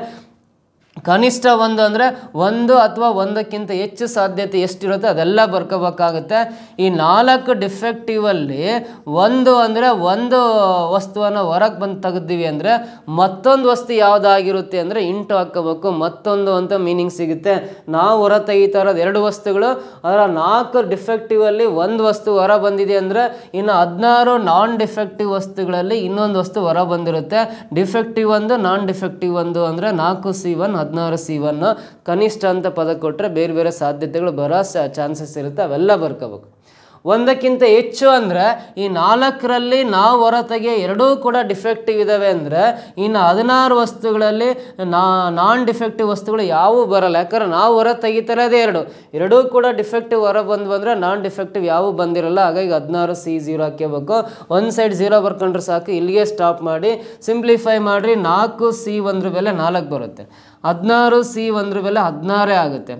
ಕನಿಷ್ಠ 1 ಅಂದರೆ 1 ಅಥವಾ 1ಕ್ಕಿಂತ ಹೆಚ್ಚು ಸಾಧ್ಯತೆ ಎಷ್ಟಿರುತ್ತೆ ಅದೆಲ್ಲ ಬರ್ಕೋಬೇಕಾಗುತ್ತೆ. ಈ 4 ಡಿಫೆಕ್ಟಿವಲ್ಲಿ 1 ಅಂದರೆ 1 ವಸ್ತುವನ್ನು ಹೊರಗೆ ಬಂದು ತೆಗೆದಿವಿ ಅಂದರೆ ಮತ್ತೊಂದು ವಸ್ತು ಯಾವುದಾಗಿರುತ್ತೆ ಅಂದರೆ ಇಂಟು ಹಾಕೋಬೇಕು, ಮತ್ತೊಂದು ಅಂತ ಮೀನಿಂಗ್ ಸಿಗುತ್ತೆ. ನಾವು ಹೊರ ತೆಗಿತಾ ಇರೋದು 2 ವಸ್ತುಗಳು, ಅದರ 4 ಡಿಫೆಕ್ಟಿವಲ್ಲಿ 1 ವಸ್ತು ಹೊರ ಬಂದಿದೆ ಅಂದರೆ ಇನ್ನು 16 ನಾನ್ ಡಿಫೆಕ್ಟಿವ್ ವಸ್ತುಗಳಲ್ಲಿ ಇನ್ನೊಂದು ವಸ್ತು ಹೊರ ಬಂದಿರುತ್ತೆ. ಡಿಫೆಕ್ಟಿವ್ 1 ನಾನ್ ಡಿಫೆಕ್ಟಿವ್ 1 ಅಂದರೆ 4C1 16C1. ಕನಿಷ್ಠ ಅಂತ ಪದ ಕೊಟ್ಟರೆ ಬೇರೆ ಬೇರೆ ಸಾಧ್ಯತೆಗಳು ಬರೋ ಚಾನ್ಸಸ್ ಇರುತ್ತೆ, ಅವೆಲ್ಲ ಬರ್ಕೋಬೇಕು. 1ಕ್ಕಿಂತ ಹೆಚ್ಚು ಅಂದರೆ ಈ 4ರಲ್ಲಿ ನಾವು ಹೊರ ತೆಗೆ 2 ಕೂಡ ಡಿಫೆಕ್ಟಿವ್ ಇದ್ದಾವೆ ಅಂದರೆ ಇನ್ನು 16 ವಸ್ತುಗಳಲ್ಲಿ ನಾನ್ ಡಿಫೆಕ್ಟಿವ್ ವಸ್ತುಗಳು ಯಾವುವು ಬರಲ್ಲ. ಯಾಕಂದ್ರೆ ನಾವು ಹೊರ ತೆಗಿತಿರೋದೇ 2 ಕೂಡ ಡಿಫೆಕ್ಟಿವ್ ಹೊರ ಬಂದರೆ ನಾನ್ ಡಿಫೆಕ್ಟಿವ್ ಯಾವುವು ಬಂದಿರಲ್ಲ. ಹಾಗಾಗಿ 16C0 ಹಾಕಬೇಕು. ಒಂದು ಸೈಡ್ 0 ಬರ್ಕೊಂಡ್ರೆ ಸಾಕು, ಇಲ್ಲಿಗೆ ಸ್ಟಾಪ್ ಮಾಡಿ ಸಿಂಪ್ಲಿಫೈ ಮಾಡಿರಿ. 4C1 ಬೆಲೆ 4 ಬರುತ್ತೆ, 16C1 ಬೆಲೆ 16 ಆಗುತ್ತೆ.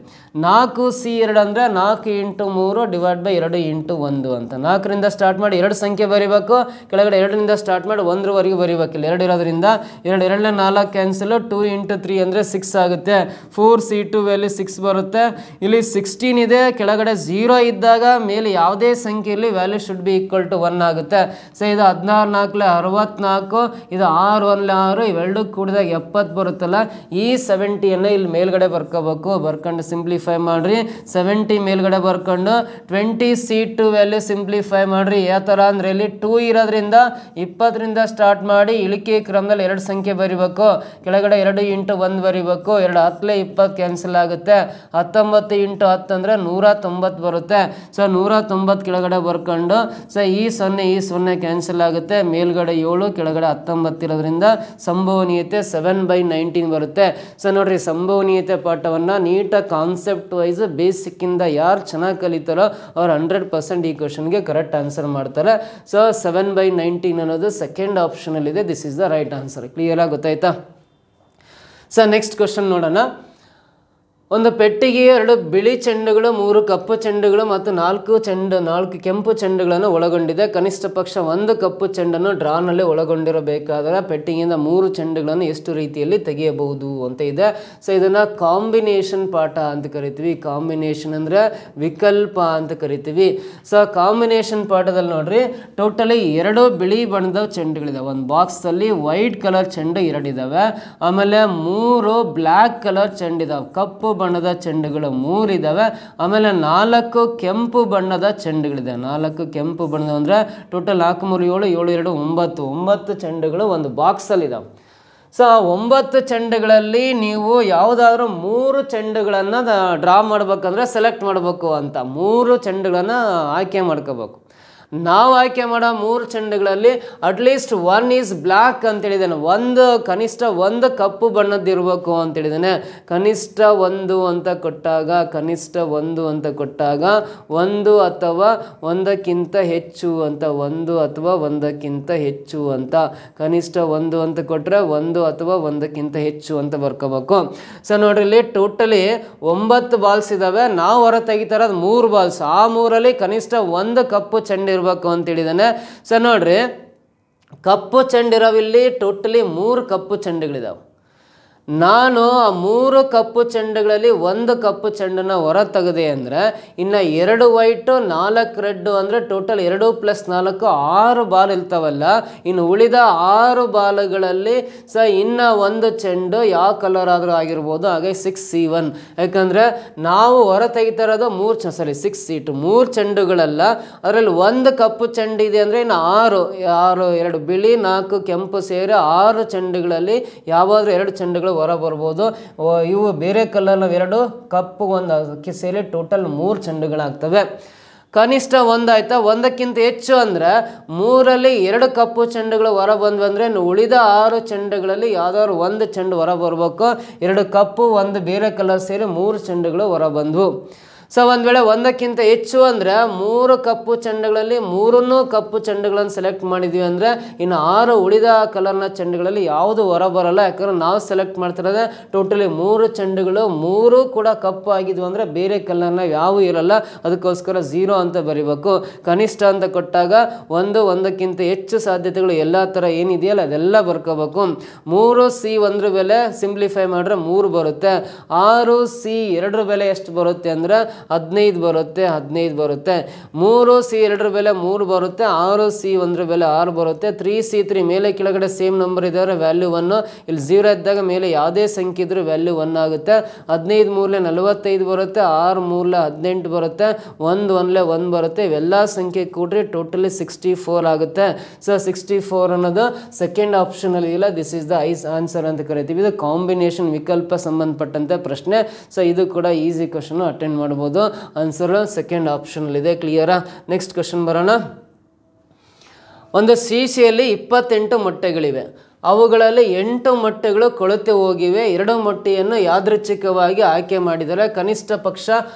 4C2 ಅಂದರೆ 4 × 3 / 2 × 1 ಅಂತ. 4ರಿಂದ ಸ್ಟಾರ್ಟ್ ಮಾಡಿ 2 ಸಂಖ್ಯೆ ಬರೀಬೇಕು, ಕೆಳಗಡೆ 2ರಿಂದ ಸ್ಟಾರ್ಟ್ ಮಾಡಿ 1ರವರೆಗೂ ಬರೀಬೇಕು. ಇಲ್ಲಿ 2 ಇರೋದ್ರಿಂದ 2 4 ಕ್ಯಾನ್ಸಲು, 2 × 3 ಅಂದರೆ 6 ಆಗುತ್ತೆ. 4C2 ವ್ಯಾಲ್ಯೂ 6 ಬರುತ್ತೆ. ಇಲ್ಲಿ 16 ಇದೆ, ಕೆಳಗಡೆ 0 ಇದ್ದಾಗ ಮೇಲೆ ಯಾವುದೇ ಸಂಖ್ಯೆಯಲ್ಲಿ value should be equal to 1 ಆಗುತ್ತೆ. ಸೊ ಇದು 16 4 64, ಇದು 6 1 6, ಇವೆರಡು ಕೂಡಿದಾಗ 70 ಬರುತ್ತಲ್ಲ. ಈ 70ಯನ್ನು ಇಲ್ಲಿ ಮೇಲ್ಗಡೆ ಬರ್ಕೋಬೇಕು. ಬರ್ಕೊಂಡು ಸಿಂಪ್ಲಿಫೈ ಮಾಡಿರಿ. 70 ಮೇಲ್ಗಡೆ ಬರ್ಕೊಂಡು 20C2 ವ್ಯಾಲ್ಯೂ ಸಿಂಪ್ಲಿಫೈ ಮಾಡಿರಿ. ಯಾವ ಥರ ಅಂದರೆ ಇಲ್ಲಿ 2 ಇರೋದ್ರಿಂದ 20ರಿಂದ ಸ್ಟಾರ್ಟ್ ಮಾಡಿ ಇಳಿಕೆ ಕ್ರಮದಲ್ಲಿ 2 ಸಂಖ್ಯೆ ಬರೀಬೇಕು. ಕೆಳಗಡೆ 2 × 1 ಬರೀಬೇಕು. 2 10 20 ಕ್ಯಾನ್ಸಲ್ ಆಗುತ್ತೆ. 19 × 10 ಅಂದರೆ 190 ಬರುತ್ತೆ. ಸೊ 190 ಕೆಳಗಡೆ ಬರ್ಕೊಂಡು ಸೊ ಈ 0 ಕ್ಯಾನ್ಸಲ್ ಆಗುತ್ತೆ. ಮೇಲ್ಗಡೆ 7, ಕೆಳಗಡೆ 19 ಇರೋದ್ರಿಂದ ಸಂಭವನೀಯತೆ 7/19 ಬರುತ್ತೆ. ಸೊ ನೋಡ್ರಿ, ಸಂಭವನೀಯತೆ ಪಾಠವನ್ನು ನೀಟಾಗಿ ಕಾನ್ಸೆಪ್ಟ್ ವೈಸ್ ಬೇಸಿಕ್ಕಿಂದ ಯಾರು ಚೆನ್ನಾಗಿ ಕಲಿತಾರೋ ಅವ್ರು 100% ಈ ಕ್ವಶನ್ಗೆ ಕರೆಕ್ಟ್ ಆನ್ಸರ್ ಮಾಡ್ತಾರೆ. ಸೊ 7/19 ಅನ್ನೋದು ಸೆಕೆಂಡ್ ಆಪ್ಷನಲ್ಲಿದೆ. This is the right answer. ಕ್ಲಿಯರಾಗಿ ಗೊತ್ತಾಯ್ತಾ? ಸೊ ನೆಕ್ಸ್ಟ್ ಕ್ವಶನ್ ನೋಡೋಣ. ಒಂದು ಪೆಟ್ಟಿಗೆ 2 ಬಿಳಿ ಚೆಂಡುಗಳು, 3 ಕಪ್ಪು ಚೆಂಡುಗಳು ಮತ್ತು 4 ಕೆಂಪು ಚೆಂಡುಗಳನ್ನು ಒಳಗೊಂಡಿದೆ. ಕನಿಷ್ಠ ಪಕ್ಷ 1 ಕಪ್ಪು ಚೆಂಡನ್ನು ಡ್ರಾನಲ್ಲಿ ಒಳಗೊಂಡಿರಬೇಕಾದರೆ ಪೆಟ್ಟಿಗೆಯಿಂದ 3 ಚೆಂಡುಗಳನ್ನು ಎಷ್ಟು ರೀತಿಯಲ್ಲಿ ತೆಗೆಯಬಹುದು ಅಂತ ಇದೆ. ಸೊ ಇದನ್ನು ಕಾಂಬಿನೇಷನ್ ಪಾಠ ಅಂತ ಕರಿತೀವಿ. ಕಾಂಬಿನೇಷನ್ ಅಂದರೆ ವಿಕಲ್ಪ ಅಂತ ಕರಿತೀವಿ. ಸೊ ಕಾಂಬಿನೇಷನ್ ಪಾಠದಲ್ಲಿ ನೋಡ್ರಿ, ಟೋಟಲಿ 2 ಬಿಳಿ ಬಣ್ಣದ ಚೆಂಡುಗಳಿದಾವೆ. ಒಂದು ಬಾಕ್ಸಲ್ಲಿ ವೈಟ್ ಕಲರ್ ಚೆಂಡು 2 ಇದ್ದಾವೆ. ಆಮೇಲೆ 3 ಬ್ಲ್ಯಾಕ್ ಕಲರ್ ಚೆಂಡಿದಾವೆ. ಕಪ್ಪು ಬಣ್ಣದ ಚೆಂಡುಗಳು 3 ಇದ್ದಾವೆ. ಆಮೇಲೆ 4 ಕೆಂಪು ಬಣ್ಣದ ಚೆಂಡುಗಳಿದೆ. 4 ಕೆಂಪು ಬಣ್ಣದ ಅಂದರೆ ಟೋಟಲ್ 4 3 7 7 2 9 ಚೆಂಡುಗಳು ಒಂದು ಬಾಕ್ಸಲ್ಲಿ ಇದಾವೆ. ಸೊ 9 ಚೆಂಡುಗಳಲ್ಲಿ ನೀವು ಯಾವುದಾದ್ರೂ 3 ಚೆಂಡುಗಳನ್ನು ಡ್ರಾ ಮಾಡ್ಬೇಕಂದ್ರೆ ಸೆಲೆಕ್ಟ್ ಮಾಡಬೇಕು ಅಂತ 3 ಚೆಂಡುಗಳನ್ನು ಆಯ್ಕೆ ಮಾಡ್ಕೋಬೇಕು. ನಾವು ಆಯ್ಕೆ ಮಾಡೋ 3 ಚೆಂಡುಗಳಲ್ಲಿ ಅಟ್ಲೀಸ್ಟ್ 1 ಈಸ್ ಬ್ಲ್ಯಾಕ್ ಅಂತೇಳಿದ್ದಾನೆ. ಕನಿಷ್ಠ 1 ಕಪ್ಪು ಬಣ್ಣದ್ದಿರಬೇಕು ಅಂತೇಳಿದ್ದಾನೆ. ಕನಿಷ್ಠ 1 ಅಂತ ಕೊಟ್ಟಾಗ 1 ಅಥವಾ 1ಕ್ಕಿಂತ ಹೆಚ್ಚು ಅಂತ 1 ಅಥವಾ 1ಕ್ಕಿಂತ ಹೆಚ್ಚು ಅಂತ ಕನಿಷ್ಠ 1 ಅಂತ ಕೊಟ್ಟರೆ 1 ಅಥವಾ 1ಕ್ಕಿಂತ ಹೆಚ್ಚು ಅಂತ ಬರ್ಕೋಬೇಕು. ಸೊ ನೋಡ್ರಿ, ಇಲ್ಲಿ ಟೋಟಲಿ 9 ಬಾಲ್ಸ್ ಇದ್ದಾವೆ. ನಾವು ಹೊರ ತೆಗಿತಾ ಇರೋದು 3 ಬಾಲ್ಸ್. ಆ 3ರಲ್ಲಿ ಕನಿಷ್ಠ 1 ಕಪ್ಪು ಚೆಂಡು ಇರಬೇಕು ಅಂತ ಹೇಳಿದಾನೆ. ಸೊ ನೋಡ್ರಿ, ಕಪ್ಪು ಚೆಂಡಿರೋವಿಲ್ಲಿ ಟೋಟಲಿ 3 ಕಪ್ಪು ಚೆಂಡುಗಳಿದಾವೆ. ನಾನು ಆ 3 ಕಪ್ಪು ಚೆಂಡುಗಳಲ್ಲಿ 1 ಕಪ್ಪು ಚೆಂಡನ್ನು ಹೊರ ತೆಗೆದೆ ಅಂದರೆ ಇನ್ನು 2 ವೈಟು 4 ರೆಡ್ಡು ಅಂದರೆ ಟೋಟಲ್ 2 + 4 6 ಬಾಲ್ ಇರ್ತಾವಲ್ಲ. ಇನ್ನು ಉಳಿದ 6 ಬಾಲ್ಗಳಲ್ಲಿ ಇನ್ನು 1 ಚೆಂಡು ಯಾವ ಕಲರ್ ಆದರೂ ಆಗಿರ್ಬೋದು. ಹಾಗೆ 6C1. ಯಾಕಂದರೆ ನಾವು ಹೊರ ತೆಗಿತಾ ಇರೋದು 6C2 3 ಚೆಂಡುಗಳಲ್ಲ. ಅದರಲ್ಲಿ 1 ಕಪ್ಪು ಚೆಂಡು ಇದೆ ಅಂದರೆ ಇನ್ನು 6 2 ಬಿಳಿ 4 ಕೆಂಪು ಸೇರಿ 6 ಚೆಂಡುಗಳಲ್ಲಿ ಯಾವಾದರೂ 2 ಚೆಂಡುಗಳು ಹೊರ ಬರ್ಬೋದು. ಇವು ಬೇರೆ ಕಲರ್ನ 2 ಕಪ್ಪು 1 ಅದಕ್ಕೆ ಸೇರಿ ಟೋಟಲ್ 3 ಚೆಂಡುಗಳಾಗ್ತವೆ. ಕನಿಷ್ಠ 1 ಆಯ್ತಾ. 1ಕ್ಕಿಂತ ಹೆಚ್ಚು ಅಂದರೆ 3ರಲ್ಲಿ 2 ಕಪ್ಪು ಚೆಂಡುಗಳು ಹೊರ ಬಂದ್ವು ಅಂದರೆ ಉಳಿದ 6 ಚೆಂಡುಗಳಲ್ಲಿ ಯಾವ್ದಾದ್ರು 1 ಚೆಂಡು ಹೊರ ಬರಬೇಕು. 2 ಕಪ್ಪು 1 ಬೇರೆ ಕಲರ್ ಸೇರಿ 3 ಚೆಂಡುಗಳು ಹೊರ ಬಂದ್ವು. ಸೊ ಒಂದು ವೇಳೆ 1ಕ್ಕಿಂತ ಹೆಚ್ಚು ಅಂದರೆ 3 ಕಪ್ಪು ಚೆಂಡುಗಳಲ್ಲಿ 3 ಕಪ್ಪು ಚೆಂಡುಗಳನ್ನು ಸೆಲೆಕ್ಟ್ ಮಾಡಿದ್ವಿ ಅಂದರೆ ಇನ್ನು 6 ಉಳಿದ ಕಲರ್ನ ಚೆಂಡುಗಳಲ್ಲಿ ಯಾವುದು ಹೊರ ಬರಲ್ಲ. ಯಾಕಂದ್ರೆ ನಾವು ಸೆಲೆಕ್ಟ್ ಮಾಡ್ತಿರೋದೇ ಟೋಟಲಿ 3 ಚೆಂಡುಗಳು. 3 ಕೂಡ ಕಪ್ಪು ಆಗಿದ್ವು ಅಂದರೆ ಬೇರೆ ಕಲರ್ನ ಯಾವೂ ಇರಲ್ಲ. ಅದಕ್ಕೋಸ್ಕರ 0 ಅಂತ ಬರಿಬೇಕು. ಕನಿಷ್ಠ ಅಂತ ಕೊಟ್ಟಾಗ 1ಕ್ಕಿಂತ ಹೆಚ್ಚು ಸಾಧ್ಯತೆಗಳು ಎಲ್ಲ ಥರ ಏನಿದೆಯಲ್ಲ ಅದೆಲ್ಲ ಬರ್ಕೋಬೇಕು. 3C1 ಬೆಲೆ ಸಿಂಪ್ಲಿಫೈ ಮಾಡಿದ್ರೆ 3 ಬರುತ್ತೆ. 6C2 ಬೆಲೆ ಎಷ್ಟು ಬರುತ್ತೆ ಅಂದರೆ 15 ಬರುತ್ತೆ. 3C2 ಬೆಲೆ 3 ಬರುತ್ತೆ. 6C1 ಬೆಲೆ 6 ಬರುತ್ತೆ. 3C3 ಮೇಲೆ ಕೆಳಗಡೆ ಸೇಮ್ ನಂಬರ್ ಇದ್ದಾರೆ, ವ್ಯಾಲ್ಯೂ 1. ಇಲ್ಲಿ 0 ಇದ್ದಾಗ ಮೇಲೆ ಯಾವುದೇ ಸಂಖ್ಯೆ ಇದ್ರೂ ವ್ಯಾಲ್ಯೂ 1 ಆಗುತ್ತೆ. 15 3 45 ಬರುತ್ತೆ. 6 3 18 ಬರುತ್ತೆ. 1 1 1 ಬರುತ್ತೆ. ಇವೆಲ್ಲ ಸಂಖ್ಯೆ ಕೂಡ್ರಿ ಟೋಟಲಿ 64 ಆಗುತ್ತೆ. ಸೊ 64 ಅನ್ನೋದು ಸೆಕೆಂಡ್ ಆಪ್ಷನಲ್ಲಿ ಇಲ್ಲ. ದಿಸ್ ಈಸ್ ದ ಆನ್ಸರ್ ಅಂತ ಕರಿತೀವಿ. ಇದು ಕಾಂಬಿನೇಷನ್ ವಿಕಲ್ಪ ಸಂಬಂಧಪಟ್ಟಂತೆ ಪ್ರಶ್ನೆ. ಸೊ ಇದು ಕೂಡ ಈಸಿ ಕ್ವಶನ್, ಅಟೆಂಡ್ ಮಾಡ್ಬೋದು. ಆನ್ಸರ್ ಸೆಕೆಂಡ್ ಆಪ್ಷನಲ್ಲಿದೆ. ಕ್ಲಿಯರಾ? ನೆಕ್ಸ್ಟ್ ಕ್ವಶನ್ ಬರೋಣ. ಒಂದು ಸೀಸೆಯಲ್ಲಿ 28 ಮೊಟ್ಟೆಗಳಿವೆ. ಅವುಗಳಲ್ಲಿ 8 ಮೊಟ್ಟೆಗಳು ಕೊಳೆತು ಹೋಗಿವೆ. 2 ಮೊಟ್ಟೆಯನ್ನು ಯಾದೃಚ್ಛಿಕವಾಗಿ ಆಯ್ಕೆ ಮಾಡಿದರೆ ಕನಿಷ್ಠ ಪಕ್ಷ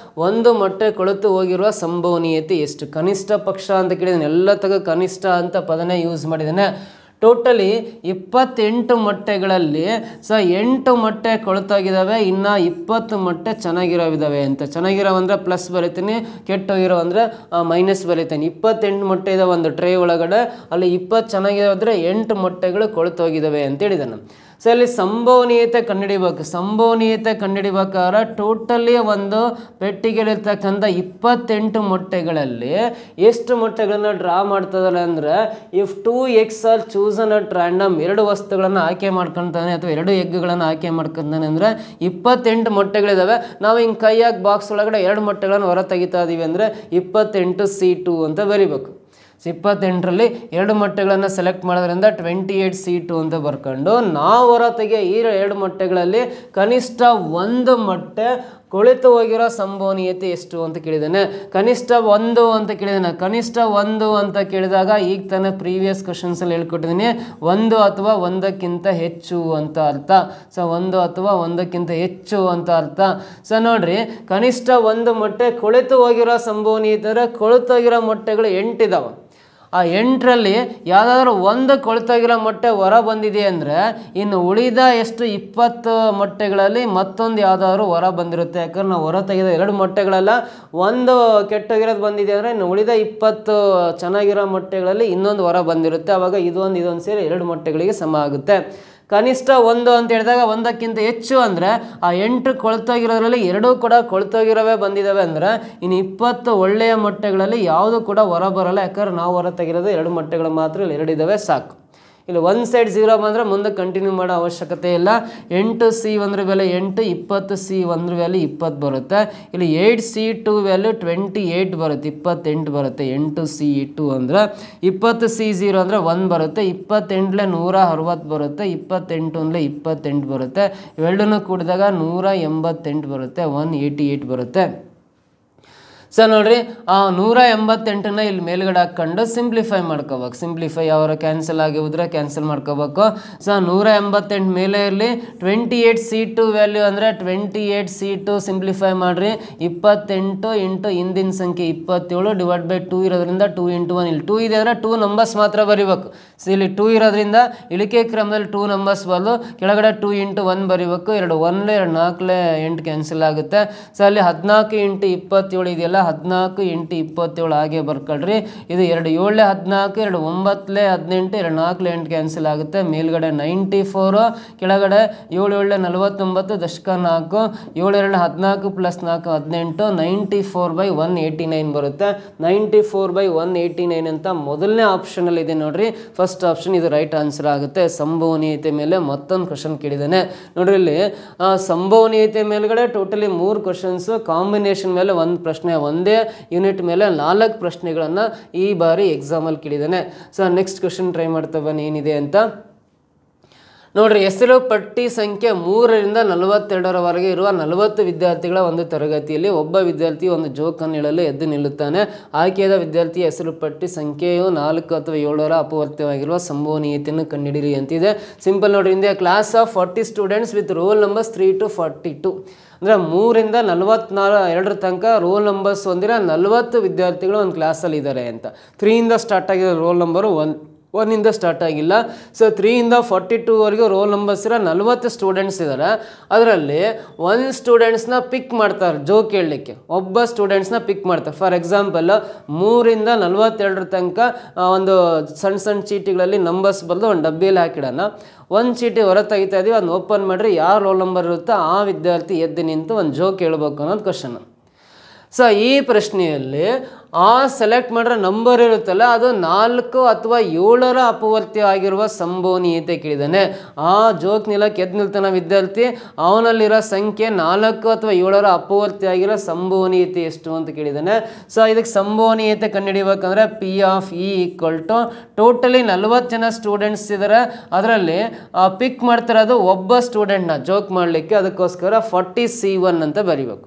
1 ಮೊಟ್ಟೆ ಕೊಳೆತು ಹೋಗಿರುವ ಸಂಭವನೀಯತೆ ಎಷ್ಟು? ಕನಿಷ್ಠ ಪಕ್ಷ ಅಂತ ಕೇಳಿದಾನೆ. ಎಲ್ಲ ತಗ ಕನಿಷ್ಠ ಅಂತ ಪದನೇ ಯೂಸ್ ಮಾಡಿದ್ದಾನೆ. ಟೋಟಲಿ 28 ಮೊಟ್ಟೆಗಳಲ್ಲಿ 8 ಮೊಟ್ಟೆ ಕೊಳ್ತಾಗಿದ್ದಾವೆ. ಇನ್ನು 20 ಮೊಟ್ಟೆ ಚೆನ್ನಾಗಿರೋವಿದ್ದಾವೆ ಅಂತ. ಚೆನ್ನಾಗಿರೋ ಅಂದರೆ ಪ್ಲಸ್ ಬರೀತೀನಿ, ಕೆಟ್ಟೋಗಿರೋ ಅಂದರೆ ಮೈನಸ್ ಬರೀತೀನಿ. 28 ಮೊಟ್ಟೆ ಇದಾವೆ ಒಂದು ಟ್ರೇ ಒಳಗಡೆ. ಅಲ್ಲಿ 20 ಚೆನ್ನಾಗಿರೋದ್ರೆ 8 ಮೊಟ್ಟೆಗಳು ಕೊಳ್ತೋಗಿದ್ದಾವೆ ಅಂತ ಹೇಳಿದಾನೆ. ಸೊ ಅಲ್ಲಿ ಸಂಭವನೀಯತೆ ಕಂಡುಹಿಡಿಬೇಕು. ಸಂಭವನೀಯತೆ ಕಂಡುಹಿಡಿಬೇಕಾದ್ರೆ ಟೋಟಲಿ ಒಂದು ಪೆಟ್ಟಿಗೆಲಿರ್ತಕ್ಕಂಥ 28 ಮೊಟ್ಟೆಗಳಲ್ಲಿ ಎಷ್ಟು ಮೊಟ್ಟೆಗಳನ್ನು ಡ್ರಾ ಮಾಡ್ತದಲ್ಲ ಅಂದರೆ, if 2 eggs are chosen at random, 2 ವಸ್ತುಗಳನ್ನು ಆಯ್ಕೆ ಮಾಡ್ಕೊತಾನೆ ಅಥವಾ 2 ಎಗ್ಗಳನ್ನು ಆಯ್ಕೆ ಮಾಡ್ಕೊತಾನೆ ಅಂದರೆ 28 ಮೊಟ್ಟೆಗಳಿದ್ದಾವೆ. ನಾವು ಹಿಂಗೆ ಕೈಯಾಗಿ ಬಾಕ್ಸ್ ಒಳಗಡೆ 2 ಮೊಟ್ಟೆಗಳನ್ನು ಹೊರ ತೆಗಿತಾ ಇದೀವಿ ಅಂದರೆ 28C2 ಅಂತ ಬರಿಬೇಕು. 28ರಲ್ಲಿ 2 ಮೊಟ್ಟೆಗಳನ್ನು ಸೆಲೆಕ್ಟ್ ಮಾಡೋದ್ರಿಂದ 28C2 ಅಂತ ಬರ್ಕೊಂಡು ನಾವು ಹೊರ ತೆಗೆಯೋ ಈ 2 ಮೊಟ್ಟೆಗಳಲ್ಲಿ ಕನಿಷ್ಠ 1 ಮೊಟ್ಟೆ ಕೊಳೆತು ಹೋಗಿರೋ ಸಂಭವನೀಯತೆ ಎಷ್ಟು ಅಂತ ಕೇಳಿದ್ದಾನೆ. ಕನಿಷ್ಠ 1 ಅಂತ ಕೇಳಿದ್ದಾನೆ. ಕನಿಷ್ಠ 1 ಅಂತ ಕೇಳಿದಾಗ ಈಗ ತಾನೇ ಪ್ರೀವಿಯಸ್ ಕ್ವಶನ್ಸಲ್ಲಿ ಹೇಳ್ಕೊಟ್ಟಿದ್ದೀನಿ 1 ಅಥವಾ 1ಕ್ಕಿಂತ ಹೆಚ್ಚು ಅಂತ ಅರ್ಥ. ಸೊ 1 ಅಥವಾ 1ಕ್ಕಿಂತ ಹೆಚ್ಚು ಅಂತ ಅರ್ಥ. ಸೊ ನೋಡ್ರಿ, ಕನಿಷ್ಠ 1 ಮೊಟ್ಟೆ ಕೊಳೆತು ಹೋಗಿರೋ ಸಂಭವನೀಯತೆ ಅಂದರೆ ಕೊಳೆತು ಹೋಗಿರೋ ಮೊಟ್ಟೆಗಳು 8 ಇದಾವೆ. ಆ 8ರಲ್ಲಿ ಯಾವುದಾದ್ರೂ ಒಂದು ಕೊಳ್ತೋಗಿರೋ ಮೊಟ್ಟೆ ಹೊರ ಬಂದಿದೆ ಅಂದರೆ ಇನ್ನು ಉಳಿದ ಎಷ್ಟು 20 ಮೊಟ್ಟೆಗಳಲ್ಲಿ ಮತ್ತೊಂದು ಯಾವುದಾದ್ರು ಹೊರ ಬಂದಿರುತ್ತೆ. ಯಾಕಂದ್ರೆ ನಾವು ಹೊರ ತೆಗೆದ 2 ಮೊಟ್ಟೆಗಳೆಲ್ಲ ಒಂದು ಕೆಟ್ಟೋಗಿರೋದು ಬಂದಿದೆ ಅಂದರೆ ಇನ್ನು ಉಳಿದ 20 ಚೆನ್ನಾಗಿರೋ ಮೊಟ್ಟೆಗಳಲ್ಲಿ ಇನ್ನೊಂದು ಹೊರ ಬಂದಿರುತ್ತೆ. ಆವಾಗ ಇದೊಂದು ಸೇರಿ 2 ಮೊಟ್ಟೆಗಳಿಗೆ ಸಮ ಆಗುತ್ತೆ. ಕನಿಷ್ಠ 1 ಅಂತ ಹೇಳಿದಾಗ 1ಕ್ಕಿಂತ ಹೆಚ್ಚು ಅಂದರೆ ಆ 8 ಕೊಳ್ತೋಗಿರೋದ್ರಲ್ಲಿ 2 ಕೂಡ ಕೊಳ್ತೋಗಿರೋವೇ ಬಂದಿದ್ದಾವೆ ಅಂದರೆ ಇನ್ನು 20 ಒಳ್ಳೆಯ ಮೊಟ್ಟೆಗಳಲ್ಲಿ ಯಾವುದು ಕೂಡ ಹೊರ ಬರೋಲ್ಲ. ಯಾಕಂದ್ರೆ ನಾವು ಹೊರ ತೆಗಿರೋದು 2 ಮೊಟ್ಟೆಗಳು ಮಾತ್ರ, ಇಲ್ಲಿ 2 ಇದ್ದಾವೆ ಸಾಕು. ಇಲ್ಲಿ ಒಂದು ಸೈಡ್ 0 ಬಂದರೆ ಮುಂದೆ ಕಂಟಿನ್ಯೂ ಮಾಡೋ ಅವಶ್ಯಕತೆ ಇಲ್ಲ. 8C ಒಂದ್ರ ಬೆಲೆ 8, 20C ಒಂದ್ರ ವ್ಯಾಲ್ಯೂ 20 ಬರುತ್ತೆ. ಇಲ್ಲಿ 8C2 ವ್ಯಾಲ್ಯೂ 28 ಬರುತ್ತೆ, 28 ಬರುತ್ತೆ. 8C2 ಅಂದರೆ 20C0 ಅಂದರೆ 1 ಬರುತ್ತೆ. 28ಲೆ 160 ಬರುತ್ತೆ, 28ಲೆ 28 ಬರುತ್ತೆ. ಇವೆರಡನ್ನೂ ಕೂಡಿದಾಗ 188 ಬರುತ್ತೆ, 188 ಬರುತ್ತೆ. ಸೊ ನೋಡ್ರಿ, ಆ 188ನ ಇಲ್ಲಿ ಮೇಲ್ಗಡೆ ಹಾಕ್ಕೊಂಡು ಸಿಂಪ್ಲಿಫೈ ಮಾಡ್ಕೋಬೇಕು. ಸಿಂಪ್ಲಿಫೈ ಯಾವಾಗ ಕ್ಯಾನ್ಸಲ್ ಆಗಿ ಹೋದ್ರೆ ಕ್ಯಾನ್ಸಲ್ ಮಾಡ್ಕೋಬೇಕು. ಸೊ 188 ಮೇಲೆ ಇರಲಿ. 28C2 ವ್ಯಾಲ್ಯೂ ಅಂದರೆ 28C2 ಸಿಂಪ್ಲಿಫೈ ಮಾಡಿರಿ. 28 ಇಂಟು ಹಿಂದಿನ ಸಂಖ್ಯೆ 27 ಡಿವೈಡ್ ಬೈ 2 ಇರೋದ್ರಿಂದ 2 ಇಂಟು 1. ಇಲ್ಲಿ 2 ಇದೆ ಅಂದರೆ 2 ನಂಬರ್ಸ್ ಮಾತ್ರ ಬರೀಬೇಕು. ಸೊ ಇಲ್ಲಿ 2 ಇರೋದ್ರಿಂದ ಇಳಿಕೆ ಕ್ರಮದಲ್ಲಿ 2 ನಂಬರ್ಸ್ ಬದಲು ಕೆಳಗಡೆ 2 ಇಂಟು 1 ಬರೀಬೇಕು. 2 1ಲೆ 2 4ಲೆ 8 ಕ್ಯಾನ್ಸಲ್ ಆಗುತ್ತೆ. ಸೊ ಅಲ್ಲಿ 14 ಇಂಟು 27 ಇದೆಯಲ್ಲ, 14 ಇಂಟು 27 ಹಾಗೆ ಬರ್ಕೊಳ್ರಿ. ಇದು 2 7ಲೆ 14, 2 9ಲೆ 18, 2 4ಲೆ 8 ಕ್ಯಾನ್ಸಲ್ ಆಗುತ್ತೆ. ಮೇಲ್ಗಡೆ 94, ಕೆಳಗಡೆ 7 7ಲೆ 49, ದಶಕ 4, 7 2 14 ಪ್ಲಸ್ 4 18, 94/189 ಬರುತ್ತೆ. 94/189 ಅಂತ ಮೊದಲನೇ ಆಪ್ಷನಲ್ಲಿ ಇದೆ ನೋಡ್ರಿ. ಫಸ್ಟ್ ಆಪ್ಷನ್ ಇದು ರೈಟ್ ಆನ್ಸರ್ ಆಗುತ್ತೆ. ಸಂಭವನೀಯತೆ ಮೇಲೆ ಮತ್ತೊಂದು ಕ್ವಶನ್ ಕೇಳಿದ್ದಾನೆ ನೋಡ್ರಿ. ಇಲ್ಲಿ ಸಂಭವನೀಯತೆ ಮೇಲ್ಗಡೆ ಟೋಟಲಿ 3 ಕ್ವಶನ್ಸ್, ಕಾಂಬಿನೇಷನ್ ಮೇಲೆ 1 ಪ್ರಶ್ನೆ, ಒಂದೇ ಯೂನಿಟ್ ಮೇಲೆ 4 ಪ್ರಶ್ನೆಗಳನ್ನು ಈ ಬಾರಿ ಎಕ್ಸಾಮಲ್ಲಿ ಕೇಳಿದ್ದಾನೆ. ಸೊ ನೆಕ್ಸ್ಟ್ ಕ್ವಶನ್ ಟ್ರೈ ಮಾಡ್ತಾ ಬನ್ನಿ ಏನಿದೆ ಅಂತ ನೋಡ್ರಿ. ಹೆಸರು ಪಟ್ಟಿ ಸಂಖ್ಯೆ 3ರಿಂದ 42ರವರೆಗೆ ಇರುವ 40 ವಿದ್ಯಾರ್ಥಿಗಳ ಒಂದು ತರಗತಿಯಲ್ಲಿ ಒಬ್ಬ ವಿದ್ಯಾರ್ಥಿ ಒಂದು ಜೋಕನ್ನು ಹೇಳಲು ಎದ್ದು ನಿಲ್ಲುತ್ತಾನೆ. ಆಯ್ಕೆಯಾದ ವಿದ್ಯಾರ್ಥಿ ಹೆಸರು ಪಟ್ಟಿ ಸಂಖ್ಯೆಯು 4 ಅಥವಾ 7ರ ಅಪವರ್ತ್ಯವಾಗಿರುವ ಸಂಭವನೀಯತೆಯನ್ನು ಕಂಡುಹಿಡಿಯಿರಿ ಅಂತಿದೆ. ಸಿಂಪಲ್ ನೋಡ್ರಿ. ಇಂದಿಯ class of 40 students with roll numbers 3 to 42 ಅಂದರೆ 3ರಿಂದ 42 ತನಕ ರೋಲ್ ನಂಬರ್ಸ್ ಹೊಂದಿರೋ 40 ವಿದ್ಯಾರ್ಥಿಗಳು ಒಂದು ಕ್ಲಾಸಲ್ಲಿ ಇದ್ದಾರೆ ಅಂತ. 3ಇಂದ ಸ್ಟಾರ್ಟ್ ಆಗಿರೋ ರೋಲ್ ನಂಬರು 1ಇಂದ ಸ್ಟಾರ್ಟ್ ಆಗಿಲ್ಲ. ಸೊ 3ಇಂದ 42ವರೆಗೂ ರೋಲ್ ನಂಬರ್ಸ್ ಇರೋ 40 ಸ್ಟೂಡೆಂಟ್ಸ್ ಇದ್ದಾರೆ. ಅದರಲ್ಲಿ 1 ಸ್ಟೂಡೆಂಟ್ಸ್ನ ಪಿಕ್ ಮಾಡ್ತಾರೆ ಜೋಕ್ ಹೇಳಲಿಕ್ಕೆ, ಒಬ್ಬ ಸ್ಟೂಡೆಂಟ್ಸ್ನ ಪಿಕ್ ಮಾಡ್ತಾರೆ. ಫಾರ್ ಎಕ್ಸಾಂಪಲ್ 3ರಿಂದ 42 ತನಕ ಒಂದು ಸಣ್ಣ ಸಣ್ಣ ಚೀಟಿಗಳಲ್ಲಿ ನಂಬರ್ಸ್ ಬರೆದು ಒಂದು ಡಬ್ಬಿಯಲ್ಲಿ ಹಾಕಿಡೋಣ. ಒಂದು ಚೀಟಿ ಹೊರ ತೆಗಿತಾ ಇದೀವಿ, ಅದನ್ನ ಓಪನ್ ಮಾಡಿರಿ, ಯಾವ ರೋಲ್ ನಂಬರ್ ಇರುತ್ತೋ ಆ ವಿದ್ಯಾರ್ಥಿ ಎದ್ದು ನಿಂತು ಒಂದು ಜೋಕ್ ಹೇಳ್ಬೇಕು ಅನ್ನೋದು ಕ್ವಶನ್. ಸೊ ಈ ಪ್ರಶ್ನೆಯಲ್ಲಿ ಆ ಸೆಲೆಕ್ಟ್ ಮಾಡಿರೋ ನಂಬರ್ ಇರುತ್ತಲ್ಲ ಅದು 4 ಅಥವಾ 7ರ ಅಪವರ್ತ್ಯ ಆಗಿರುವ ಸಂಭವನೀಯತೆ ಕೇಳಿದ್ದಾನೆ. ಆ ಜೋಕ್ ನಿಲ್ಲಕ್ಕೆ ಎದ್ದು ನಿಲ್ತಾನ ವಿದ್ಯಾರ್ಥಿ, ಅವನಲ್ಲಿರೋ ಸಂಖ್ಯೆ 4 ಅಥವಾ 7ರ ಅಪವರ್ತ್ಯ ಆಗಿರೋ ಸಂಭವನೀಯತೆ ಎಷ್ಟು ಅಂತ ಕೇಳಿದ್ದಾನೆ. ಸೊ ಇದಕ್ಕೆ ಸಂಭವನೀಯತೆ ಕಂಡುಹಿಡಿಬೇಕಂದ್ರೆ P(E) ಟೋಟಲಿ 40 ಜನ ಸ್ಟೂಡೆಂಟ್ಸ್ ಇದ್ದಾರೆ. ಅದರಲ್ಲಿ ಪಿಕ್ ಮಾಡ್ತಿರೋದು ಒಬ್ಬ ಸ್ಟೂಡೆಂಟ್ನ ಜೋಕ್ ಮಾಡಲಿಕ್ಕೆ, ಅದಕ್ಕೋಸ್ಕರ 40C1 ಅಂತ ಬರೀಬೇಕು.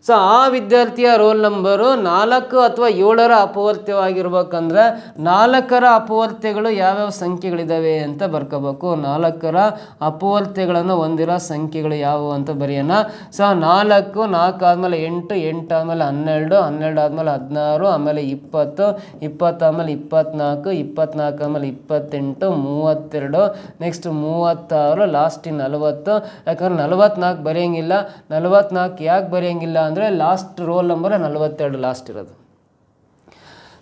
ಸೊ ಆ ವಿದ್ಯಾರ್ಥಿಯ ರೋಲ್ ನಂಬರು 4 ಅಥವಾ 7ರ ಅಪವರ್ತ್ಯವಾಗಿರ್ಬೇಕಂದ್ರೆ 4ರ ಅಪವರ್ತ್ಯಗಳು ಯಾವ್ಯಾವ ಸಂಖ್ಯೆಗಳಿದ್ದಾವೆ ಅಂತ ಬರ್ಕೋಬೇಕು. 4ರ ಅಪವರ್ತ್ಯಗಳನ್ನು ಹೊಂದಿರೋ ಸಂಖ್ಯೆಗಳು ಯಾವುವು ಅಂತ ಬರೆಯೋಣ. ಸೊ 4 ಆದಮೇಲೆ 8, 8 ಆದಮೇಲೆ 12, 12 ಆದಮೇಲೆ 16, ಆಮೇಲೆ 20, 20 ಆದಮೇಲೆ 24, 24 ಆದಮೇಲೆ 28, 32, ನೆಕ್ಸ್ಟ್ 36, ಲಾಸ್ಟಿಗೆ 40. ಯಾಕಂದ್ರೆ 44 ಬರೆಯೋಂಗಿಲ್ಲ. 44 ಯಾಕೆ ಬರೆಯೋಂಗಿಲ್ಲ ಅಂದರೆ ಲಾಸ್ಟ್ ರೋಲ್ ನಂಬರ್ 42 ಲಾಸ್ಟ್ ಇರೋದು.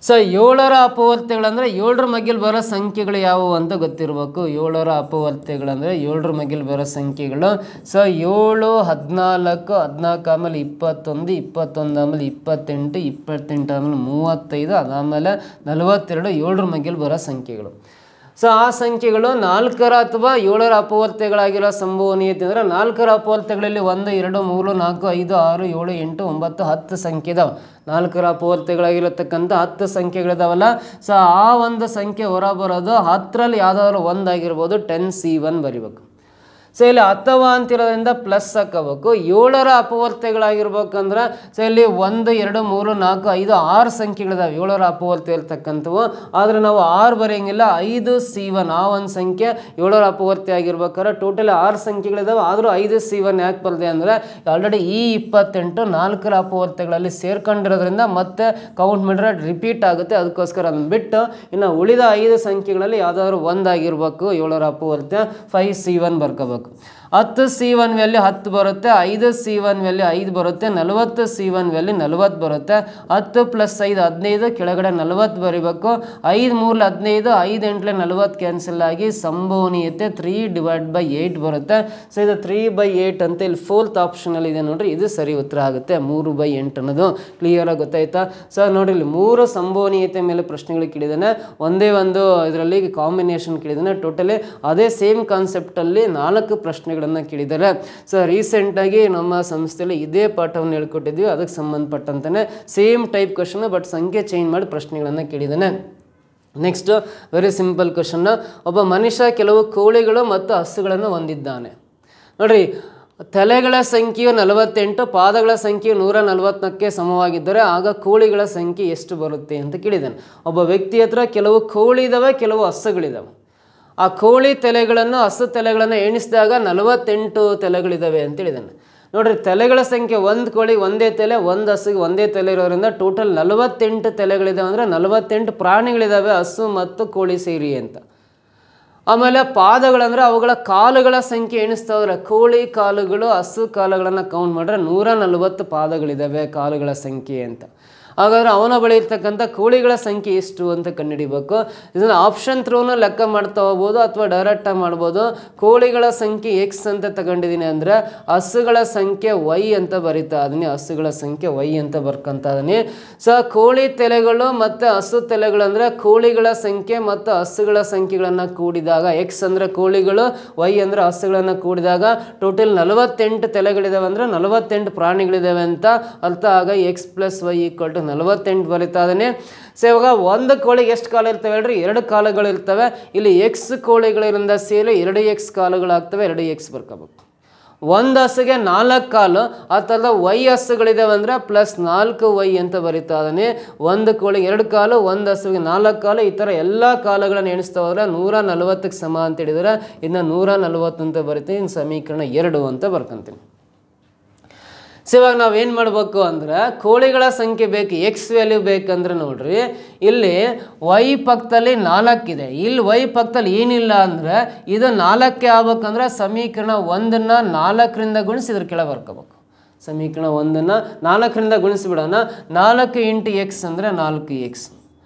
ಸೊ 7ರ ಅಪವರ್ತ್ಯಗಳಂದರೆ 7ರ ಮಗ್ಗಿಲ್ ಬರೋ ಸಂಖ್ಯೆಗಳು ಯಾವುವು ಅಂತ ಗೊತ್ತಿರಬೇಕು. 7ರ ಅಪವರ್ತ್ಯಗಳಂದರೆ 7ರ ಮಗ್ಗಿಲ್ ಬರೋ ಸಂಖ್ಯೆಗಳು. ಸೊ 7, 14, 14 ಆಮೇಲೆ 21, 21 ಆಮೇಲೆ 28, 28 ಆಮೇಲೆ 35, ಅದಾದಮೇಲೆ 42 7ರ ಮಗ್ಗಿಲ್ ಬರೋ ಸಂಖ್ಯೆಗಳು. ಸೊ ಆ ಸಂಖ್ಯೆಗಳು 4ರ ಅಥವಾ 7ರ ಅಪವರ್ತ್ಯಗಳಾಗಿರೋ ಸಂಭವನೀಯತೆ ಅಂದರೆ 4ರ ಅಪವರ್ತ್ಯಗಳಲ್ಲಿ 1, 2, 3, 4, 5, 6, 7, 8, 9, 10 ಸಂಖ್ಯೆ ಇದಾವೆ. 4ರ ಅಪವರ್ತ್ಯಗಳಾಗಿರತಕ್ಕಂಥ 10 ಸಂಖ್ಯೆಗಳಿದಾವಲ್ಲ. ಸೊ ಆ ಒಂದು ಸಂಖ್ಯೆ ಹೊರ ಬರೋದು 10ರಲ್ಲಿ ಯಾವುದಾದ್ರು 1 ಆಗಿರ್ಬೋದು. 10C1 ಬರಿಬೇಕು. ಸೊ ಇಲ್ಲಿ ಅಥವಾ ಅಂತಿರೋದ್ರಿಂದ ಪ್ಲಸ್ ಹಾಕೋಬೇಕು. 7ರ ಅಪವರ್ತ್ಯಗಳಾಗಿರ್ಬೇಕಂದ್ರೆ ಸೊ ಇಲ್ಲಿ 1 2 3 4 5 6 ಸಂಖ್ಯೆಗಳಿದಾವೆ 7ರ ಅಪವರ್ತ್ಯ ಇರ್ತಕ್ಕಂಥವು. ಆದರೆ ನಾವು 6 ಬರೆಯಂಗಿಲ್ಲ. 5C1 ಆ ಒಂದು ಸಂಖ್ಯೆ 7ರ ಅಪವರ್ತ್ಯ ಆಗಿರ್ಬೇಕಾದ್ರೆ ಟೋಟಲ್ 6 ಸಂಖ್ಯೆಗಳಿದಾವೆ. ಆದರೂ 5C1 ಯಾಕೆ ಬರದೆ ಅಂದರೆ ಆಲ್ರೆಡಿ ಈ 28 4ರ ಅಪವರ್ತ್ಯಗಳಲ್ಲಿ ಸೇರ್ಕೊಂಡಿರೋದ್ರಿಂದ ಮತ್ತೆ ಕೌಂಟ್ ಮಾಡಿದ್ರೆ ರಿಪೀಟ್ ಆಗುತ್ತೆ. ಅದಕ್ಕೋಸ್ಕರ ಅದನ್ನು ಬಿಟ್ಟು ಇನ್ನು ಉಳಿದ 5 ಸಂಖ್ಯೆಗಳಲ್ಲಿ ಯಾವುದಾದ್ರು ಒಂದಾಗಿರ್ಬೇಕು 7ರ ಅಪವರ್ತ್ಯ. 5C1 ಬರ್ಕೋಬೇಕು. 10C1 ವ್ಯಾಲ್ಯೂ 10 ಬರುತ್ತೆ. 5C1 ವ್ಯಾಲ್ಯೂ 5 ಬರುತ್ತೆ. 40C1 ವ್ಯಾಲ್ಯೂ 40 ಬರುತ್ತೆ. 10 + 5 15 ಕೆಳಗಡೆ 40 ಬರೀಬೇಕು. 5 3 15 5 8 40 ಕ್ಯಾನ್ಸಲ್ ಆಗಿ ಸಂಭವನೀಯತೆ 3/8 ಬರುತ್ತೆ. ಸೊ ಇದು 3/8 ಅಂತ ಇಲ್ಲಿ 4th ಆಪ್ಷನಲ್ಲಿ ಇದೆ ನೋಡ್ರಿ. ಇದು ಸರಿ ಉತ್ತರ ಆಗುತ್ತೆ. 3/8 ಅನ್ನೋದು ಕ್ಲಿಯರ್ ಆಗಿ ಗೊತ್ತಾಯ್ತಾ. ಸೊ ನೋಡ್ರಿ ಇಲ್ಲಿ 3 ಸಂಭವನೀಯತೆ ಮೇಲೆ ಪ್ರಶ್ನೆಗಳು ಕೇಳಿದ್ದಾನೆ. ಒಂದೇ ಒಂದು ಇದರಲ್ಲಿ ಕಾಂಬಿನೇಷನ್ ಕೇಳಿದ್ದಾನೆ. ಟೋಟಲಿ ಅದೇ ಸೇಮ್ ಕಾನ್ಸೆಪ್ಟಲ್ಲಿ 4 ಪ್ರಶ್ನೆಗಳನ್ನು ಕೇಳಿದ್ದಾರೆ. ಸೊ ರೀಸೆಂಟಾಗಿ ನಮ್ಮ ಸಂಸ್ಥೆಯಲ್ಲಿ ಇದೇ ಪಾಠವನ್ನು ಹೇಳ್ಕೊಟ್ಟಿದ್ವಿ. ಅದಕ್ಕೆ ಸಂಬಂಧಪಟ್ಟಂತೆ ಸೇಮ್ ಟೈಪ್ ಕ್ವಶನ್ ಬಟ್ ಸಂಖ್ಯೆ ಚೇಂಜ್ ಮಾಡಿ ಪ್ರಶ್ನೆಗಳನ್ನು ಕೇಳಿದ್ದಾನೆ. Next very simple question. ಒಬ್ಬ ಮನುಷ್ಯ ಕೆಲವು ಕೋಳಿಗಳು ಮತ್ತು ಹಸುಗಳನ್ನು ಹೊಂದಿದ್ದಾನೆ. ನೋಡ್ರಿ, ತಲೆಗಳ ಸಂಖ್ಯೆಯು 48, ಪಾದಗಳ ಸಂಖ್ಯೆಯು 144ಕ್ಕೆ ಸಮವಾಗಿದ್ದರೆ ಆಗ ಕೋಳಿಗಳ ಸಂಖ್ಯೆ ಎಷ್ಟು ಬರುತ್ತೆ ಅಂತ ಕೇಳಿದ್ದಾನೆ. ಒಬ್ಬ ವ್ಯಕ್ತಿ ಹತ್ರ ಕೆಲವು ಕೋಳಿ ಇದ್ದಾವೆ, ಕೆಲವು ಹಸುಗಳಿದ್ದಾವೆ. ಆ ಕೋಳಿ ತಲೆಗಳನ್ನು ಹಸು ತಲೆಗಳನ್ನು ಎಣಿಸಿದಾಗ 48 ತಲೆಗಳಿದ್ದಾವೆ ಅಂತ ಹೇಳಿದ್ದಾನೆ. ನೋಡ್ರಿ, ತಲೆಗಳ ಸಂಖ್ಯೆ ಒಂದು ಕೋಳಿ ಒಂದೇ ತಲೆ, ಒಂದು ಹಸುಗೆ ಒಂದೇ ತಲೆ ಇರೋದ್ರಿಂದ ಟೋಟಲ್ 48 ತಲೆಗಳಿದ್ದಾವೆ. ಅಂದರೆ 48 ಪ್ರಾಣಿಗಳಿದ್ದಾವೆ ಹಸು ಮತ್ತು ಕೋಳಿ ಸೇರಿ ಅಂತ. ಆಮೇಲೆ ಪಾದಗಳಂದರೆ ಅವುಗಳ ಕಾಲುಗಳ ಸಂಖ್ಯೆ ಎಣಿಸ್ತಾವ್ರೆ. ಕೋಳಿ ಕಾಲುಗಳು ಹಸು ಕಾಲುಗಳನ್ನು ಕೌಂಟ್ ಮಾಡಿದ್ರೆ 140 ಪಾದಗಳಿದ್ದಾವೆ ಕಾಲುಗಳ ಸಂಖ್ಯೆ ಅಂತ. ಹಾಗಾದರೆ ಅವನ ಬಳಿ ಇರ್ತಕ್ಕಂಥ ಕೋಳಿಗಳ ಸಂಖ್ಯೆ ಎಷ್ಟು ಅಂತ ಕಂಡುಹಿಡಿಬೇಕು. ಇದನ್ನು ಆಪ್ಷನ್ ಥ್ರೂನು ಲೆಕ್ಕ ಮಾಡ್ತಾ ಹೋಗ್ಬೋದು ಅಥವಾ ಡೈರೆಕ್ಟಾಗಿ ಮಾಡ್ಬೋದು. ಕೋಳಿಗಳ ಸಂಖ್ಯೆ X ಅಂತ ತಗೊಂಡಿದ್ದೀನಿ ಅಂದರೆ ಹಸುಗಳ ಸಂಖ್ಯೆ Y ಅಂತ ಬರಿತಾ ಇದೀನಿ. ಹಸುಗಳ ಸಂಖ್ಯೆ Y ಅಂತ ಬರ್ಕೊಂತ ಇದೀನಿ. ಸೊ ಕೋಳಿ ತಲೆಗಳು ಮತ್ತು ಹಸು ತಲೆಗಳು ಅಂದರೆ ಕೋಳಿಗಳ ಸಂಖ್ಯೆ ಮತ್ತು ಹಸುಗಳ ಸಂಖ್ಯೆಗಳನ್ನು ಕೂಡಿದಾಗ X ಅಂದರೆ ಕೋಳಿಗಳು, Y ಅಂದರೆ ಹಸುಗಳನ್ನು ಕೂಡಿದಾಗ ಟೋಟಲ್ 48 ತಲೆಗಳಿದ್ದಾವೆ. ಅಂದರೆ 48 ಪ್ರಾಣಿಗಳಿದ್ದಾವೆ ಅಂತ ಅರ್ಥ. ಆಗ X + Y = 48 ಬರಿತಾ ಇದ್ದಾನೆ. ಸೊ ಇವಾಗ ಒಂದು ಕೋಳಿಗೆ ಎಷ್ಟು ಕಾಲು ಇರ್ತವೆ ಹೇಳ್ರಿ? 2 ಕಾಲುಗಳು ಇರ್ತವೆ. ಇಲ್ಲಿ X ಕೋಳಿಗಳಿಂದ ಸೇರಿ 2X ಕಾಲುಗಳಾಗ್ತವೆ. 2X ಬರ್ಕೋಬೇಕು. ಒಂದು ಹಸುಗೆ 4 ಕಾಲು, ಆ ಥರದ Y ಹಸುಗಳಿದ್ದಾವೆ ಅಂದರೆ +4Y ಅಂತ ಬರಿತಾ ಇದ್ದಾನೆ. ಒಂದು ಕೋಳಿಗೆ 2 ಕಾಲು, ಒಂದು ಹಸುವಿಗೆ 4 ಕಾಲು, ಈ ಥರ ಎಲ್ಲ ಕಾಲುಗಳನ್ನು ಎಣಿಸ್ತಾ ಹೋದ್ರೆ 140ಕ್ಕೆ ಸಮ ಅಂತ ಹೇಳಿದರೆ ಇದನ್ನ 140 ಅಂತ ಬರಿತೀನಿ. ಇನ್ನು ಸಮೀಕರಣ 2 ಅಂತ ಬರ್ಕೊಂತೀನಿ. ಸೊ ಇವಾಗ ನಾವೇನು ಮಾಡಬೇಕು ಅಂದರೆ ಕೋಳಿಗಳ ಸಂಖ್ಯೆ ಬೇಕು, X ವ್ಯಾಲ್ಯೂ ಬೇಕಂದ್ರೆ ನೋಡ್ರಿ ಇಲ್ಲಿ Y ಪಕ್ಕದಲ್ಲಿ 4 ಇದೆ. ಇಲ್ಲಿ Y ಪಕ್ಕದಲ್ಲಿ ಏನಿಲ್ಲ ಅಂದರೆ ಇದು 4ಕ್ಕೆ ಆಗ್ಬೇಕಂದ್ರೆ ಸಮೀಕರಣ 1ನ್ನು 4ರಿಂದ ಗುಣಿಸಿ ಇದ್ರ ಕೆಳಗೆ ಬರ್ಕೋಬೇಕು. ಸಮೀಕರಣ 1ನ್ನು 4ರಿಂದ ಗುಣಿಸಿಬಿಡೋಣ. 4 × X ಅಂದರೆ 4X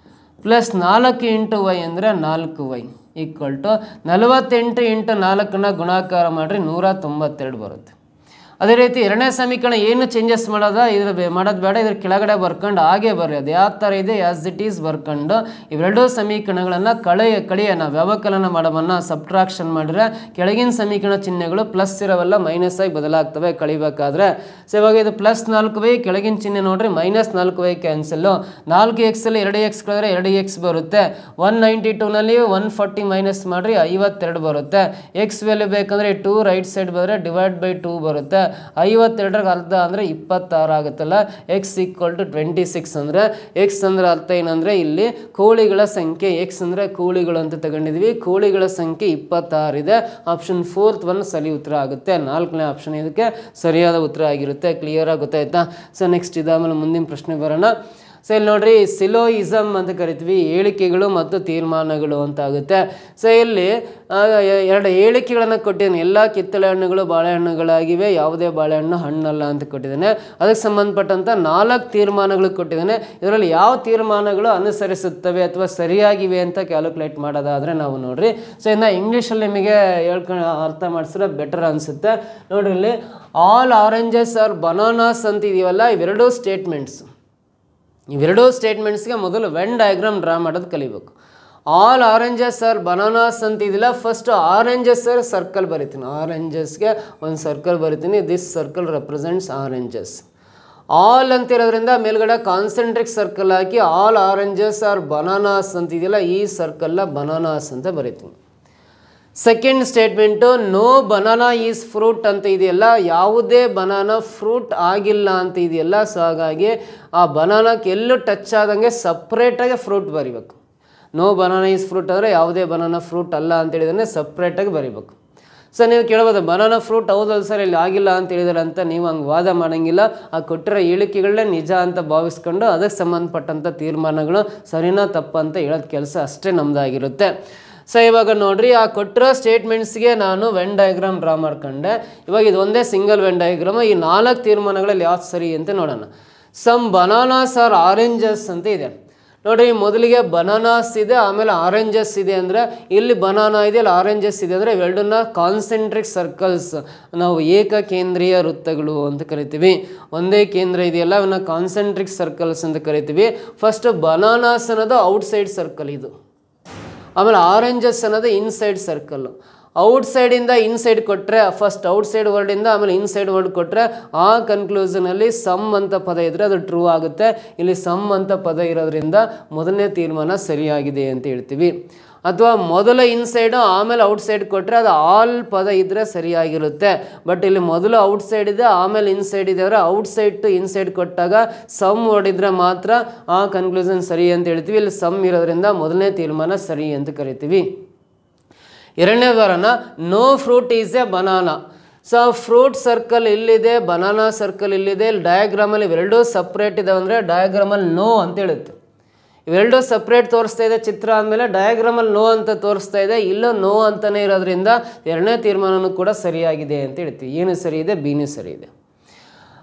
+ 4 × Y ಅಂದರೆ 4Y = 48 × 4ನ್ನು ಗುಣಾಕಾರ ಮಾಡಿರಿ 192 ಬರುತ್ತೆ. ಅದೇ ರೀತಿ ಎರಡನೇ ಸಮೀಕರಣ ಏನು ಚೇಂಜಸ್ ಮಾಡೋದು ಬೇಡ. ಇದ್ರ ಕೆಳಗಡೆ ಬರ್ಕೊಂಡು ಹಾಗೆ ಬರ್ರಿ. ಅದು ಯಾವ ಥರ ಇದೆ ಆ್ಯಸ್ ಇಟ್ ಈಸ್ ಬರ್ಕೊಂಡು ಇವೆರಡೂ ಸಮೀಕರಣಗಳನ್ನು ಕಳಿಯೋಣ, ವ್ಯವಕಲನ ಮಾಡೋಣ. ಸಬ್ಟ್ರಾಕ್ಷನ್ ಮಾಡಿದ್ರೆ ಕೆಳಗಿನ ಸಮೀಕರಣ ಚಿಹ್ನೆಗಳು ಪ್ಲಸ್ ಇರೋವೆಲ್ಲ ಮೈನಸ್ ಆಗಿ ಬದಲಾಗ್ತವೆ ಕಳಿಬೇಕಾದ್ರೆ. ಸೊ ಇವಾಗ ಇದು +4y, ಕೆಳಗಿನ ಚಿಹ್ನೆ ನೋಡ್ರಿ -4y ಕ್ಯಾನ್ಸಲ್ಲು. 4x ಅಲ್ಲಿ 2x ಕಳೆದ್ರೆ 2x ಬರುತ್ತೆ. 192ನಲ್ಲಿ 140 ಮೈನಸ್ ಮಾಡಿರಿ 52 ಬರುತ್ತೆ. X ವ್ಯಾಲ್ಯೂ ಬೇಕಂದ್ರೆ 2 ರೈಟ್ ಸೈಡ್ ಬಂದರೆ /2 ಬರುತ್ತೆ. 52ರ ಅರ್ಧ ಅಂದರೆ 26 ಆಗುತ್ತಲ್ಲ. X = 26 ಅಂದರೆ X ಅಂದರೆ ಅರ್ಥ ಏನಂದರೆ ಇಲ್ಲಿ ಕೋಳಿಗಳ ಸಂಖ್ಯೆ X ಅಂದರೆ ಕೋಳಿಗಳು ಅಂತ ತಗೊಂಡಿದ್ವಿ. ಕೋಳಿಗಳ ಸಂಖ್ಯೆ 26 ಇದೆ. ಆಪ್ಷನ್ 4th ಒಂದು ಸರಿ ಉತ್ತರ ಆಗುತ್ತೆ. 4ನೇ ಆಪ್ಷನ್ ಇದಕ್ಕೆ ಸರಿಯಾದ ಉತ್ತರ ಆಗಿರುತ್ತೆ. ಕ್ಲಿಯರಾಗಿ ಗೊತ್ತಾಯ್ತಾ? ಸೊ ನೆಕ್ಸ್ಟ್ ಇದಾದ್ಮೇಲೆ ಮುಂದಿನ ಪ್ರಶ್ನೆ ಬರೋಣ. ಸೊ ಇಲ್ಲಿ ನೋಡ್ರಿ, ಸಿಲೋಯಿಸಮ್ ಅಂತ ಕರಿತೀವಿ, ಹೇಳಿಕೆಗಳು ಮತ್ತು ತೀರ್ಮಾನಗಳು ಅಂತ ಆಗುತ್ತೆ. ಸೊ ಇಲ್ಲಿ 2 ಹೇಳಿಕೆಗಳನ್ನು ಕೊಟ್ಟಿದ್ದಾನೆ. ಎಲ್ಲ ಕಿತ್ತಳೆ ಹಣ್ಣುಗಳು ಬಾಳೆಹಣ್ಣುಗಳಾಗಿವೆ, ಯಾವುದೇ ಬಾಳೆಹಣ್ಣು ಹಣ್ಣಲ್ಲ ಅಂತ ಕೊಟ್ಟಿದ್ದಾನೆ. ಅದಕ್ಕೆ ಸಂಬಂಧಪಟ್ಟಂಥ 4 ತೀರ್ಮಾನಗಳು ಕೊಟ್ಟಿದ್ದಾನೆ. ಇದರಲ್ಲಿ ಯಾವ ತೀರ್ಮಾನಗಳು ಅನುಸರಿಸುತ್ತವೆ ಅಥವಾ ಸರಿಯಾಗಿವೆ ಅಂತ ಕ್ಯಾಲ್ಕುಲೇಟ್ ಮಾಡೋದಾದರೆ ನಾವು ನೋಡ್ರಿ. ಸೊ ಇನ್ನು ಇಂಗ್ಲೀಷಲ್ಲಿ ನಿಮಗೆ ಅರ್ಥ ಮಾಡಿಸಿದ್ರೆ ಬೆಟರ್ ಅನಿಸುತ್ತೆ. ನೋಡ್ರಿ, ಇಲ್ಲಿ ಆಲ್ ಆರೆಂಜಸ್ ಆರ್ ಬನಾನಾಸ್ ಅಂತ ಇದೆಯಲ್ಲ, ಇವೆರಡೂ ಸ್ಟೇಟ್ಮೆಂಟ್ಸ್ಗೆ ಮೊದಲು ವೆನ್ ಡಯಾಗ್ರಾಮ್ ಡ್ರಾ ಮಾಡೋದು ಕಲಿಬೇಕು. ಆಲ್ ಆರೆಂಜಸ್ ಆರ್ ಬನಾನಾಸ್ ಅಂತ ಇದಿಲ್ಲ. ಫಸ್ಟ್ ಆರೆಂಜಸ್ ಸರ್ಕಲ್ ಬರಿತೀನಿ. ಆರೆಂಜಸ್ಗೆ ಒಂದು ಸರ್ಕಲ್ ಬರಿತೀನಿ. This circle represents oranges. All ಅಂತಿರೋದ್ರಿಂದ ಮೇಲ್ಗಡೆ ಕಾನ್ಸೆಂಟ್ರಿಕ್ ಸರ್ಕಲ್ ಹಾಕಿ ಆಲ್ ಆರೆಂಜಸ್ ಆರ್ ಬನಾನಾಸ್ ಅಂತಿದೆಯಲ್ಲ, ಈ ಸರ್ಕಲ್ನ ಬನಾನಾಸ್ ಅಂತ ಬರಿತೀನಿ. Second statement no banana is fruit ಅಂತ ಇದೆಯಲ್ಲ, ಯಾವುದೇ ಬನಾನಾ ಫ್ರೂಟ್ ಆಗಿಲ್ಲ ಅಂತ ಇದೆಯಲ್ಲ. ಸೊ ಹಾಗಾಗಿ ಆ ಬನಾನಾಕ್ಕೆ ಎಲ್ಲೂ ಟಚ್ ಆದಂಗೆ ಸಪ್ರೇಟಾಗಿ ಫ್ರೂಟ್ ಬರಿಬೇಕು. ನೋ ಬನಾನಾ ಈಸ್ ಫ್ರೂಟ್ ಅಂದರೆ ಯಾವುದೇ ಬನಾನಾ ಫ್ರೂಟ್ ಅಲ್ಲ ಅಂತ ಹೇಳಿದ್ರೆ ಸಪ್ರೇಟಾಗಿ ಬರಿಬೇಕು. ಸೊ ನೀವು ಕೇಳ್ಬೋದು ಬನಾನಾ ಫ್ರೂಟ್ ಹೌದಲ್ಲ ಸರ್ ಇಲ್ಲಿ ಆಗಿಲ್ಲ ಅಂತ ಹೇಳಿದಾರೆ ಅಂತ. ನೀವು ಹಂಗೆ ವಾದ ಮಾಡೋಂಗಿಲ್ಲ. ಆ ಕೊಟ್ಟಿರೋ ಹೇಳಿಕೆಗಳನ್ನೇ ನಿಜ ಅಂತ ಭಾವಿಸ್ಕೊಂಡು ಅದಕ್ಕೆ ಸಂಬಂಧಪಟ್ಟಂಥ ತೀರ್ಮಾನಗಳು ಸರಿನಾ ತಪ್ಪ ಅಂತ ಹೇಳೋದು ಕೆಲಸ ಅಷ್ಟೇ ನಮ್ಮದಾಗಿರುತ್ತೆ. ಸೊ ಇವಾಗ ನೋಡ್ರಿ, ಆ ಕೊಟ್ಟಿರೋ ಸ್ಟೇಟ್ಮೆಂಟ್ಸ್ಗೆ ನಾನು ವೆನ್ ಡಯಾಗ್ರಾಮ್ ಡ್ರಾ ಮಾಡ್ಕೊಂಡೆ. ಇವಾಗ ಇದು ಒಂದೇ ಸಿಂಗಲ್ ವೆನ್ ಡಯಾಗ್ರಾಮ್. ಈ 4 ತೀರ್ಮಾನಗಳಲ್ಲಿ ಯಾವ್ದು ಸರಿ ಅಂತ ನೋಡೋಣ. ಸಮ್ ಬನಾನಾಸ್ ಆರ್ ಆರೆಂಜಸ್ ಅಂತ ಇದೆ ನೋಡ್ರಿ. ಮೊದಲಿಗೆ ಬನಾನಾಸ್ ಇದೆ, ಆಮೇಲೆ ಆರೆಂಜಸ್ ಇದೆ. ಅಂದರೆ ಇಲ್ಲಿ ಬನಾನಾ ಇದೆ, ಇಲ್ಲಿ ಆರೆಂಜಸ್ ಇದೆ. ಅಂದರೆ ಇವೆರಡನ್ನ ಕಾನ್ಸೆಂಟ್ರಿಕ್ ಸರ್ಕಲ್ಸ್, ನಾವು ಏಕಕೇಂದ್ರೀಯ ವೃತ್ತಗಳು ಅಂತ ಕರಿತೀವಿ. ಒಂದೇ ಕೇಂದ್ರ ಇದೆಯಲ್ಲ ಅವನ್ನ ಕಾನ್ಸೆಂಟ್ರಿಕ್ ಸರ್ಕಲ್ಸ್ ಅಂತ ಕರಿತೀವಿ. ಫಸ್ಟ್ ಬನಾನಾಸ್ ಅನ್ನೋದು ಔಟ್ಸೈಡ್ ಸರ್ಕಲ್ ಇದು, ಆಮೇಲೆ ಆರೆಂಜಸ್ ಅನ್ನೋದು ಇನ್ಸೈಡ್ ಸರ್ಕಲ್ಲು. ಔಟ್ಸೈಡಿಂದ ಇನ್ಸೈಡ್ ಕೊಟ್ಟರೆ ಫಸ್ಟ್ ಔಟ್ಸೈಡ್ ವರ್ಡಿಂದ ಆಮೇಲೆ ಇನ್ಸೈಡ್ ವರ್ಡ್ ಕೊಟ್ಟರೆ ಆ ಕನ್ಕ್ಲೂಷನಲ್ಲಿ ಸಮ್ ಅಂತ ಪದ ಇದ್ದರೆ ಅದು ಟ್ರೂ ಆಗುತ್ತೆ. ಇಲ್ಲಿ ಸಮ್ ಅಂತ ಪದ ಇರೋದ್ರಿಂದ ಮೊದಲನೇ ತೀರ್ಮಾನ ಸರಿಯಾಗಿದೆ ಅಂತ ಹೇಳ್ತೀವಿ. ಅಥವಾ ಮೊದಲ ಇನ್ಸೈಡು ಆಮೇಲೆ ಔಟ್ಸೈಡ್ ಕೊಟ್ಟರೆ ಅದು ಆಲ್ ಪದ ಇದ್ದರೆ ಸರಿಯಾಗಿರುತ್ತೆ. ಬಟ್ ಇಲ್ಲಿ ಮೊದಲು ಔಟ್ಸೈಡ್ ಇದೆ ಆಮೇಲೆ ಇನ್ಸೈಡ್ ಇದೆ ಅಂದರೆ ಔಟ್ಸೈಡ್ ಟು ಇನ್ಸೈಡ್ ಕೊಟ್ಟಾಗ ಸಮ್ ಹೊಡಿದ್ರೆ ಮಾತ್ರ ಆ ಕನ್ಕ್ಲೂಷನ್ ಸರಿ ಅಂತ ಹೇಳ್ತೀವಿ. ಇಲ್ಲಿ ಸಮ್ ಇರೋದ್ರಿಂದ ಮೊದಲನೇ ತೀರ್ಮಾನ ಸರಿ ಅಂತ ಕರಿತೀವಿ. ಎರಡನೇ ಬರೋಣ, no fruit is a banana. So fruit circle ಇಲ್ಲಿದೆ, ಬನಾನಾ ಸರ್ಕಲ್ ಇಲ್ಲಿದೆ. ಇಲ್ಲಿ ಡಯಾಗ್ರಾಮಲ್ಲಿ ಇವೆರಡೂ ಸಪ್ರೇಟ್ ಇದಾವೆ ಅಂದರೆ ಡಯಾಗ್ರಾಮಲ್ಲಿ ನೋ ಅಂತ ಹೇಳುತ್ತೆ. ಇವೆರಡೂ ಸಪ್ರೇಟ್ ತೋರಿಸ್ತಾ ಇದೆ ಚಿತ್ರ ಅಂದಮೇಲೆ ಡಯಾಗ್ರಾಮಲ್ಲಿ ನೋ ಅಂತ ತೋರಿಸ್ತಾ ಇದೆ. ಇಲ್ಲೂ ನೋ ಅಂತಲೇ ಇರೋದ್ರಿಂದ ಎರಡನೇ ತೀರ್ಮಾನನೂ ಕೂಡ ಸರಿಯಾಗಿದೆ ಅಂತ ಹೇಳ್ತೀವಿ. ಏನು ಸರಿ ಇದೆ? ಬಿನೂ ಸರಿ ಇದೆ.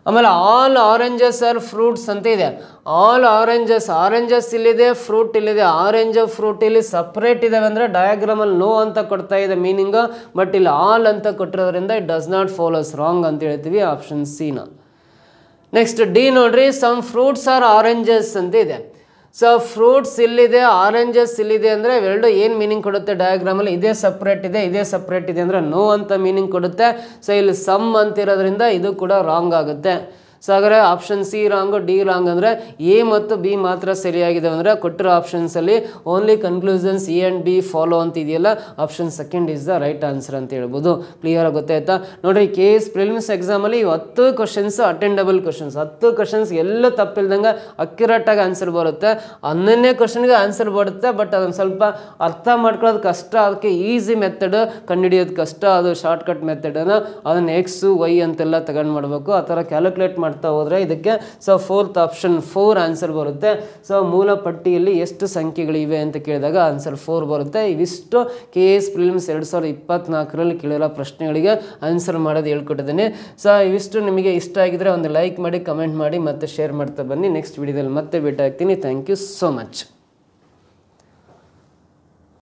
ಆಮೇಲೆ ಆಲ್ ಆರೆಂಜಸ್ ಆರ್ ಫ್ರೂಟ್ಸ್ ಅಂತ ಇದೆ. ಆಲ್ ಆರೆಂಜಸ್ ಇಲ್ಲಿದೆ, ಫ್ರೂಟ್ ಇಲ್ಲಿದೆ. ಆರೆಂಜ್ ಫ್ರೂಟ್ ಇಲ್ಲಿ ಸಪ್ರೇಟ್ ಇದಾವೆ ಅಂದರೆ ಡಯಾಗ್ರಾಮಲ್ಲಿ ನೋ ಅಂತ ಕೊಡ್ತಾ ಇದೆ ಮೀನಿಂಗು. ಬಟ್ ಇಲ್ಲಿ ಆಲ್ ಅಂತ ಕೊಟ್ಟಿರೋದ್ರಿಂದ it does not follows, wrong ಅಂತ ಹೇಳ್ತೀವಿ. ಆಪ್ಷನ್ ಸಿನ. ನೆಕ್ಸ್ಟ್ ಡಿ ನೋಡ್ರಿ, ಸಮ್ ಫ್ರೂಟ್ಸ್ ಆರ್ ಆರೆಂಜಸ್ ಅಂತ ಇದೆ. ಸೊ ಫ್ರೂಟ್ಸ್ ಇಲ್ಲಿದೆ, ಆರೆಂಜಸ್ ಇಲ್ಲಿದೆ ಅಂದರೆ ಇವೆರಡು ಏನು ಮೀನಿಂಗ್ ಕೊಡುತ್ತೆ ಡಯಾಗ್ರಾಮಲ್ಲಿ? ಇದೇ ಸಪ್ರೇಟ್ ಇದೆ, ಇದೇ ಸಪ್ರೇಟ್ ಇದೆ ಅಂದರೆ ನೋ ಅಂತ ಮೀನಿಂಗ್ ಕೊಡುತ್ತೆ. ಸೊ ಇಲ್ಲಿ ಸಮ್ ಅಂತಿರೋದ್ರಿಂದ ಇದು ಕೂಡ ರಾಂಗ್ ಆಗುತ್ತೆ. ಸೊ ಹಾಗಾದರೆ option C wrong, D wrong. ಅಂದರೆ ಎ ಮತ್ತು ಬಿ ಮಾತ್ರ ಸರಿಯಾಗಿದೆ. ಅಂದರೆ ಕೊಟ್ಟಿರೋ ಆಪ್ಷನ್ಸಲ್ಲಿ only conclusions A and B follow ಅಂತ ಇದೆಯಲ್ಲ, option second is the right answer ಅಂತ ಹೇಳ್ಬೋದು. ಕ್ಲಿಯರಾಗಿ ಗೊತ್ತಾಯ್ತಾ? ನೋಡಿರಿ, KS ಪ್ರಿಲಿಮ್ಸ್ ಎಕ್ಸಾಮಲ್ಲಿ 10 ಕ್ವಶನ್ಸು ಅಟೆಂಡಬಲ್ ಕ್ವಶನ್ಸ್. 10 ಕ್ವಶನ್ಸ್ ಎಲ್ಲ ತಪ್ಪಿಲ್ದಂಗೆ ಅಕ್ಯುರೇಟಾಗಿ ಆನ್ಸರ್ ಬರುತ್ತೆ. 11ನೇ ಕ್ವಶನ್ಗೆ ಆನ್ಸರ್ ಬರುತ್ತೆ, ಬಟ್ ಅದನ್ನು ಸ್ವಲ್ಪ ಅರ್ಥ ಮಾಡ್ಕೊಳ್ಳೋದು ಕಷ್ಟ. ಅದಕ್ಕೆ ಈಸಿ ಮೆಥಡ್ ಕಂಡುಹಿಡಿಯೋದು ಕಷ್ಟ. ಅದು ಶಾರ್ಟ್ಕಟ್ ಮೆಥಡನ್ನು ಅದನ್ನು ಎಕ್ಸು ವೈ ಅಂತೆಲ್ಲ ತಗೊಂಡು ಮಾಡಬೇಕು. ಆ ಥರ ಕ್ಯಾಲ್ಕುಲೇಟ್ ಮಾಡ್ತಾ ಹೋದರೆ ಇದಕ್ಕೆ ಸೊ 4th ಆಪ್ಷನ್ 4 ಆನ್ಸರ್ ಬರುತ್ತೆ. ಸೊ ಮೂಲ ಪಟ್ಟಿಯಲ್ಲಿ ಎಷ್ಟು ಸಂಖ್ಯೆಗಳಿವೆ ಅಂತ ಕೇಳಿದಾಗ ಆನ್ಸರ್ 4 ಬರುತ್ತೆ. ಇವಿಷ್ಟು KS ಪ್ರಿಲಿಮ್ಸ್ 2024ರಲ್ಲಿ ಕೇಳಿರೋ ಪ್ರಶ್ನೆಗಳಿಗೆ ಆನ್ಸರ್ ಮಾಡೋದು ಹೇಳ್ಕೊಟ್ಟಿದ್ದೀನಿ. ಸೊ ಇವಿಷ್ಟು ನಿಮಗೆ ಇಷ್ಟ ಆಗಿದ್ರೆ ಒಂದು ಲೈಕ್ ಮಾಡಿ, ಕಮೆಂಟ್ ಮಾಡಿ, ಮತ್ತು ಶೇರ್ ಮಾಡ್ತಾ ಬನ್ನಿ. ನೆಕ್ಸ್ಟ್ ವಿಡಿಯೋದಲ್ಲಿ ಮತ್ತೆ ಭೇಟಿ ಆಗ್ತೀನಿ. Thank you so much.